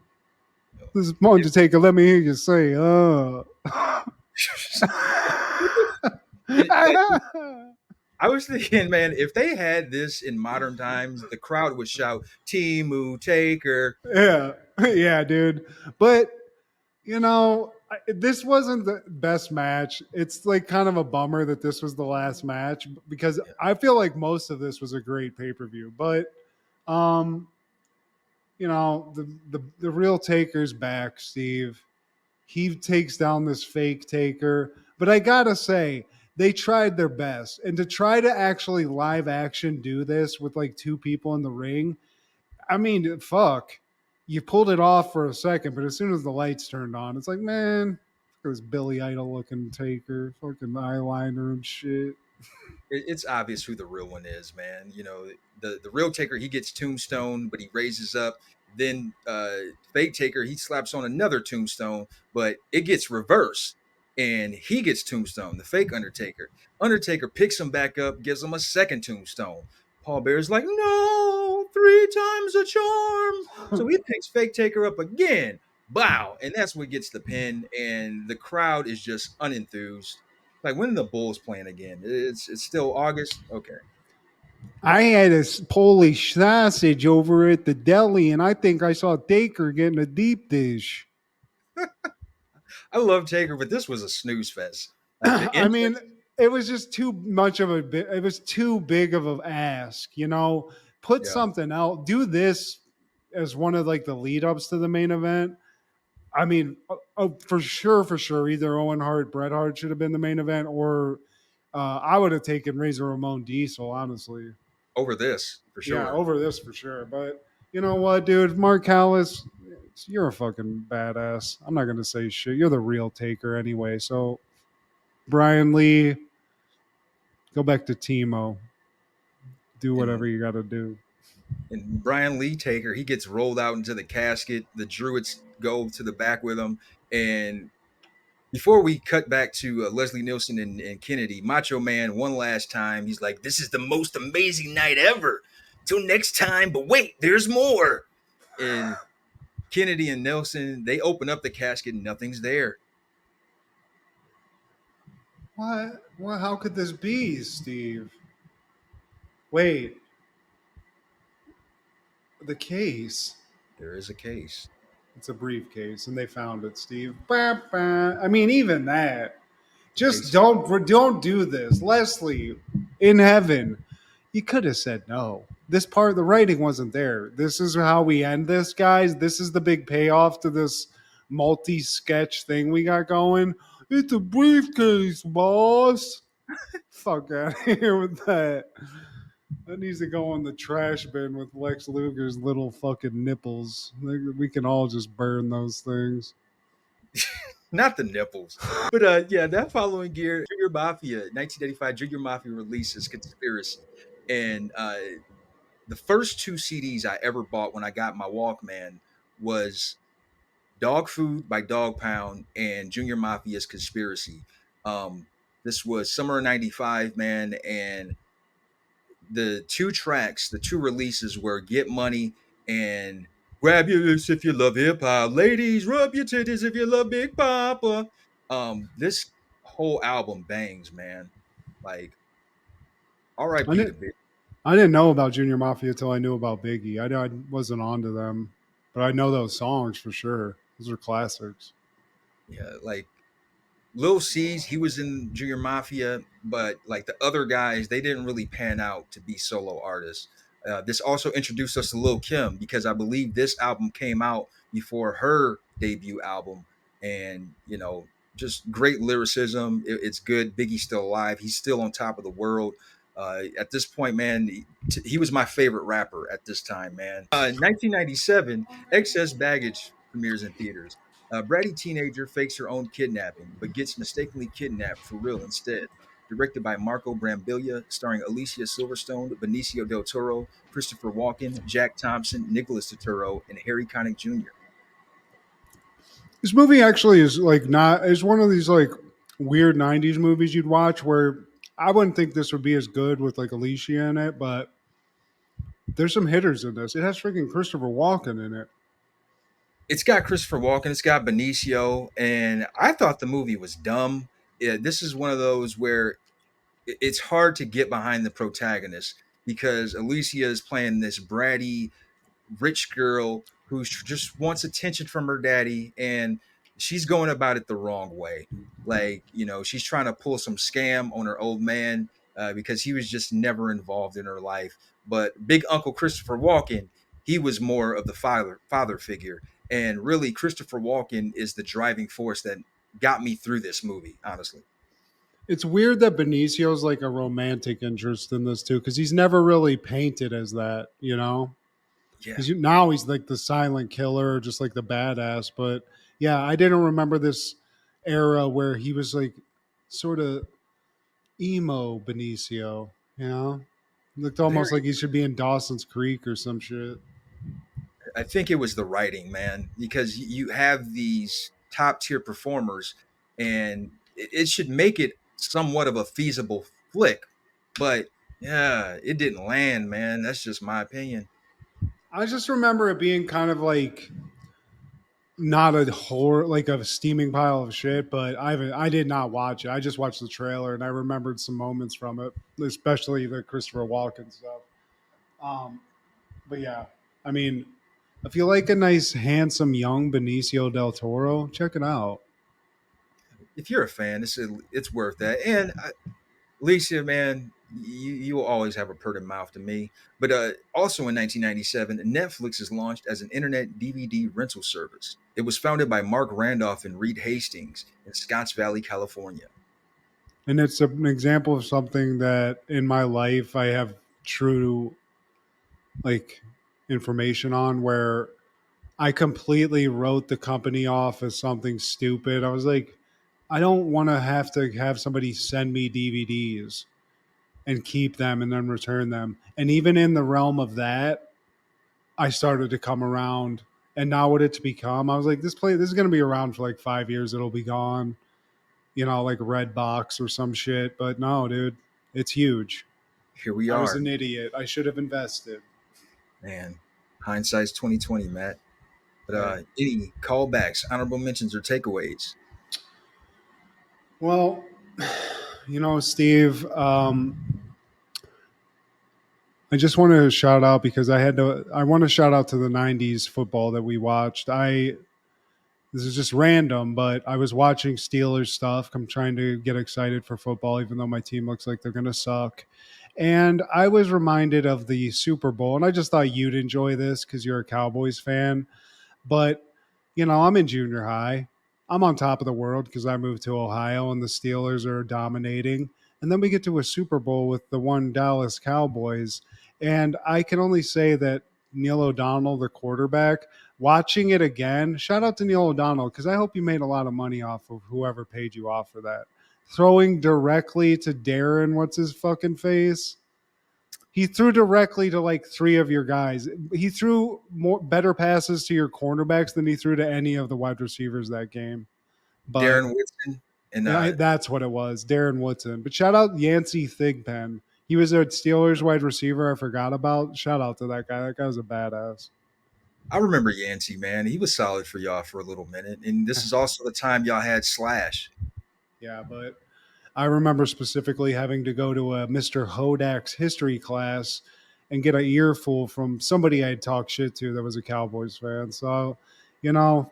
This is Undertaker. Let me hear you say, It- I was thinking, man, if they had this in modern times, the crowd would shout "Timu Taker." yeah, yeah, dude. But this wasn't the best match. It's like kind of a bummer that this was the last match because Yeah. I feel like most of this was a great pay per view. But um, the real Taker's back, Steve. He takes down this fake Taker. But I gotta say, they tried their best, and to try to actually live action do this with like two people in the ring, I mean, fuck. You pulled it off for a second, but as soon as the lights turned on, it's like, man, look at this Billy Idol looking Taker, fucking eyeliner and shit. It's obvious who the real one is, man. The real Taker, he gets tombstone, but he raises up. Then fake Taker, he slaps on another tombstone, but it gets reversed, and he gets tombstone. The fake Undertaker. Undertaker picks him back up, gives him a second tombstone. Paul Bear's like, no, three times a charm. So he picks fake Taker up again. Wow, and that's what gets the pin, and the crowd is just unenthused. Like, when are the Bulls playing again? It's still August. Okay. I had a Polish sausage over at the deli, and I think I saw Taker getting a deep dish. I love Taker, but this was a snooze fest. Like the I mean, entrance. it was just too much of a bit. It was too big of an ask, Put Yeah. something out. Do this as one of like the lead ups to the main event. I mean, for sure, either Owen Hart, Bret Hart should have been the main event, or I would have taken Razor Ramon Diesel, honestly. Over this for Yeah, sure. over this for sure. But you know what, dude? Mark Callis, you're a fucking badass. I'm not gonna say shit. You're the real Taker anyway. So Brian Lee, go back to Timo. Do And whatever you got to do. and Brian Lee Taker, he gets rolled out into the casket. The Druids go to the back with him, and Before we cut back to Leslie Nielsen and Kennedy, Macho Man, one last time, he's like, "This is the most amazing night ever. Till next time, but wait, there's more." And Kennedy and Nelson, they open up the casket and nothing's there. What? What? How could this be, Steve? Wait, the case. There is a case. It's a briefcase, and they found it, Steve. Bah, bah. I mean, even that. Just Case. don't do this, Leslie. In heaven, you could have said no. This part of the writing wasn't there. This is how we end this, guys. This is the big payoff to this multi-sketch thing we got going. It's a briefcase, boss. Fuck out of here with that. That needs to go in the trash bin with Lex Luger's little fucking nipples. We can all just burn those things. Not the nipples. But yeah, that following year, Junior Mafia, 1985, Junior Mafia releases Conspiracy. And the first two CDs I ever bought when I got my Walkman was Dog Food by Dog Pound and Junior Mafia's Conspiracy. This was summer of 95, man, and the two tracks, the two releases were Get Money and Grab Your Lips If You Love Hip Hop. Ladies, rub your titties if you love Big Papa. This whole album bangs, man. Like, I R.I.P. to didn't, Big. I didn't know about Junior Mafia until I knew about Biggie. I wasn't onto them, but I know those songs for sure. Those are classics. Yeah, like Lil C's, he was in Junior Mafia, but like the other guys, they didn't really pan out to be solo artists. This also introduced us to Lil Kim because I believe this album came out before her debut album, and just great lyricism. It's good. Biggie's still alive. He's still on top of the world. At this point, man, he was my favorite rapper at this time, man. 1997, Excess Baggage premieres in theaters. A bratty teenager fakes her own kidnapping, but gets mistakenly kidnapped for real instead. Directed by Marco Brambilla, starring Alicia Silverstone, Benicio del Toro, Christopher Walken, Jack Thompson, Nicholas Turturro, and Harry Connick Jr. This movie actually is like not is one of these like weird '90s movies you'd watch where I wouldn't think this would be as good with like Alicia in it, but there's some hitters in this. It has freaking Christopher Walken in it. It's got Christopher Walken, it's got Benicio, and I thought the movie was dumb. Yeah, this is one of those where it's hard to get behind the protagonist because Alicia is playing this bratty rich girl who just wants attention from her daddy, and she's going about it the wrong way. Like, she's trying to pull some scam on her old man because he was just never involved in her life. But big uncle Christopher Walken, he was more of the father figure, and really Christopher Walken is the driving force that got me through this movie, honestly. It's weird that Benicio's like a romantic interest in this too, because he's never really painted as that, you know. Yeah. Because now he's like the silent killer, just like the badass. But yeah, I didn't remember this era where he was like sort of emo Benicio, you know. Looked almost Very like he should be in Dawson's Creek or some shit. I think it was the writing, man, because you have these top tier performers, and it should make it somewhat of a feasible flick. But yeah, it didn't land, man. That's just my opinion. I just remember it being kind of like not a horror, like a steaming pile of shit. But I did not watch it. I just watched the trailer and I remembered some moments from it, especially the Christopher Walken stuff. Um, but yeah, I mean, if you like a nice, handsome, young Benicio del Toro, check it out. If you're a fan, it's worth that. And Alicia, man, you will always have a pretty mouth to me. But also in 1997, Netflix is launched as an internet DVD rental service. It was founded by Mark Randolph and Reed Hastings in Scotts Valley, California. And it's an example of something that in my life I have true like information on where I completely wrote the company off as something stupid. I was like, I don't want to have somebody send me DVDs and keep them and then return them. And even in the realm of that, I started to come around. And now what it's become, I was like, this is going to be around for like 5 years. It'll be gone. like Red Box or some shit. But no, dude, it's huge. Here we I was are, an idiot. I should have invested. man. Hindsight's 2020, Matt. But Hey, any callbacks, honorable mentions, or takeaways? well, Steve, I just want to shout out because I want to shout out to the 90s football that we watched. This is just random, but I was watching Steelers stuff. I'm trying to get excited for football, even though my team looks like they're going to suck. And I was reminded of the Super Bowl, and I just thought you'd enjoy this because you're a Cowboys fan. But, I'm in junior high. I'm on top of the world because I moved to Ohio and the Steelers are dominating. And then we get to a Super Bowl with the one Dallas Cowboys. And I can only say that Neil O'Donnell, the quarterback, watching it again, shout out to Neil O'Donnell because I hope you made a lot of money off of whoever paid you off for that. Throwing directly to Darren, what's his fucking face? He threw directly to like three of your guys. He threw better passes to your cornerbacks than he threw to any of the wide receivers that game. But Darren Woodson and that's what it was, Darren Woodson. But shout out Yancey Thigpen. He was a Steelers wide receiver I forgot about. Shout out to that guy. That guy was a badass. I remember Yancey, man. He was solid for y'all for a little minute. And this is also the time y'all had Slash. Yeah, but I remember specifically having to go to a Mr. Hodak's history class and get an earful from somebody I had talked shit to that was a Cowboys fan. So, you know,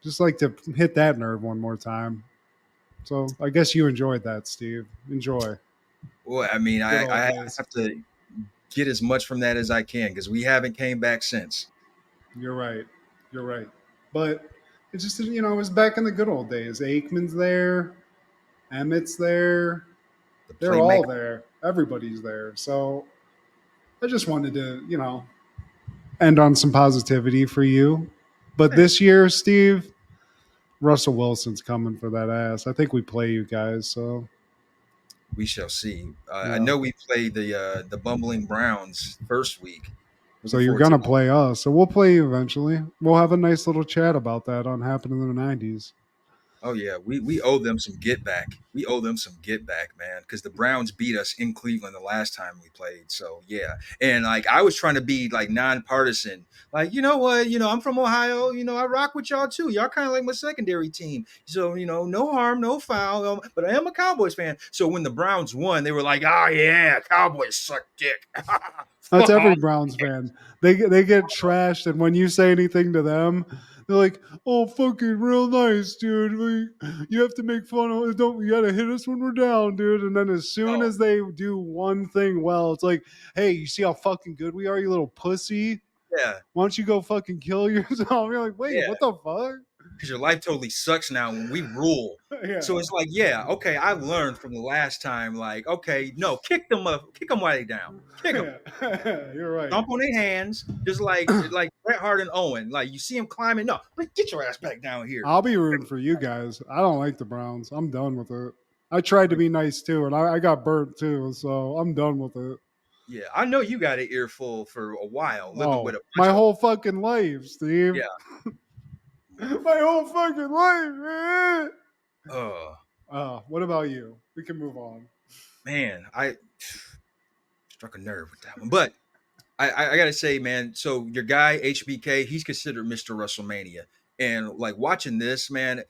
just like to hit that nerve one more time. So I guess you enjoyed that, Steve. Enjoy. Well, I mean, Good I old days. have to get as much from that as I can because we haven't came back since. You're right. You're right. But it's just, it was back in the good old days. Aikman's there. Emmett's there. The They're all playmaker. there. Everybody's there. So I just wanted to, end on some positivity for you. But Hey, this year, Steve, Russell Wilson's coming for that ass. I think we play you guys. So, we shall see. I yeah. know we played the bumbling Browns first week. So Looking you're forward going to to play us. So we'll play you eventually. We'll have a nice little chat about that on Happened in the 90s. Oh yeah, we owe them some get back. We owe them some get back, man, because the Browns beat us in Cleveland the last time we played. So yeah, and like I was trying to be like nonpartisan. Like you know what, I'm from Ohio. I rock with y'all too. Y'all kind of like my secondary team. So no harm, no foul. But I am a Cowboys fan. So when the Browns won, they were like, oh yeah, Cowboys suck dick. That's Fuck every off. Browns fan. They get trashed, and when you say anything to them, they're like, "Oh, fucking real nice, dude. You have to make fun of. Don't you gotta hit us when we're down, dude." And then as soon Oh as they do one thing well, it's like, "Hey, you see how fucking good we are, you little pussy? yeah, Why don't you go fucking kill yourself?" You're like, "Wait, yeah. what the fuck?" Because your life totally sucks now when we rule. So Yeah, it's like, yeah, okay, I learned from the last time. Like, okay, no, kick them up, kick them while they down, kick them, yeah. You're right. stomp on their hands, just like Bret Hart and Owen. Like you see him climbing, no, like, get your ass back down here. I'll be rooting for you guys. I don't like the Browns. I'm done with it. I tried to be nice too, and I got burnt too, so I'm done with it. Yeah, I know you got an earful for a while, living with Oh, a my bunch of whole fucking life, Steve. yeah, My whole fucking life, man. uh, What about you? We can move on. man, I struck a nerve with that one, but I gotta say, man. So your guy HBK, he's considered Mr. WrestleMania, and like watching this, man,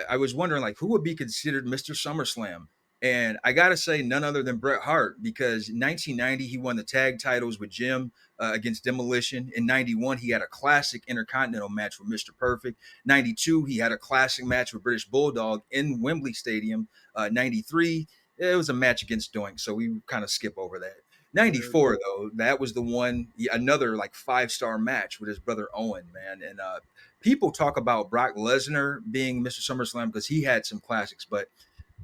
I was wondering like who would be considered Mr. SummerSlam, and I gotta say none other than Bret Hart because in 1990 he won the tag titles with Jim against Demolition. In 91 he had a classic Intercontinental match with Mr. Perfect. 92 he had a classic match with British Bulldog in Wembley Stadium. 93 it was a match against Doink, so we kind of skip over that. Dude. 94 though, that was the one, another like 5-star match with his brother Owen, man. And people talk about Brock Lesnar being Mr. SummerSlam because he had some classics, but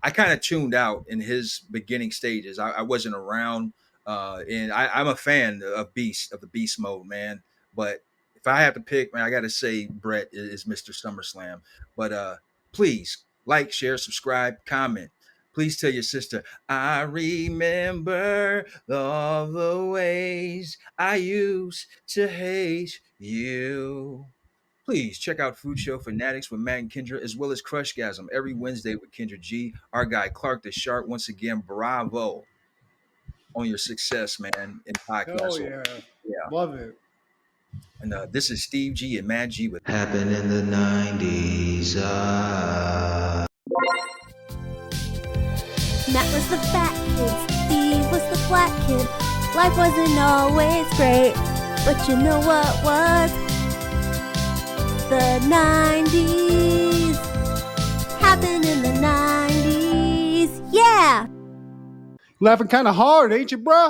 I kind of tuned out in his beginning stages. I wasn't around, and I'm a fan of the Beast mode, man. But if I have to pick, man, I got to say Brett is Mr. SummerSlam. But please like, share, subscribe, comment. Please tell your sister, I remember all the ways I used to hate you. Please check out Food Show Fanatics with Matt and Kendra, as well as Crushgasm every Wednesday with Kendra G. Our guy Clark the Shark. Once again, bravo on your success, man, in podcast. Hell So, yeah. yeah. Love it. And this is Steve G and Matt G with Happened in the 90s. Matt was the fat kid, Steve was the black kid. Life wasn't always great, but you know what was? The 90s. Happened in the 90s. Yeah! Laughing kind of hard, ain't you, bruh?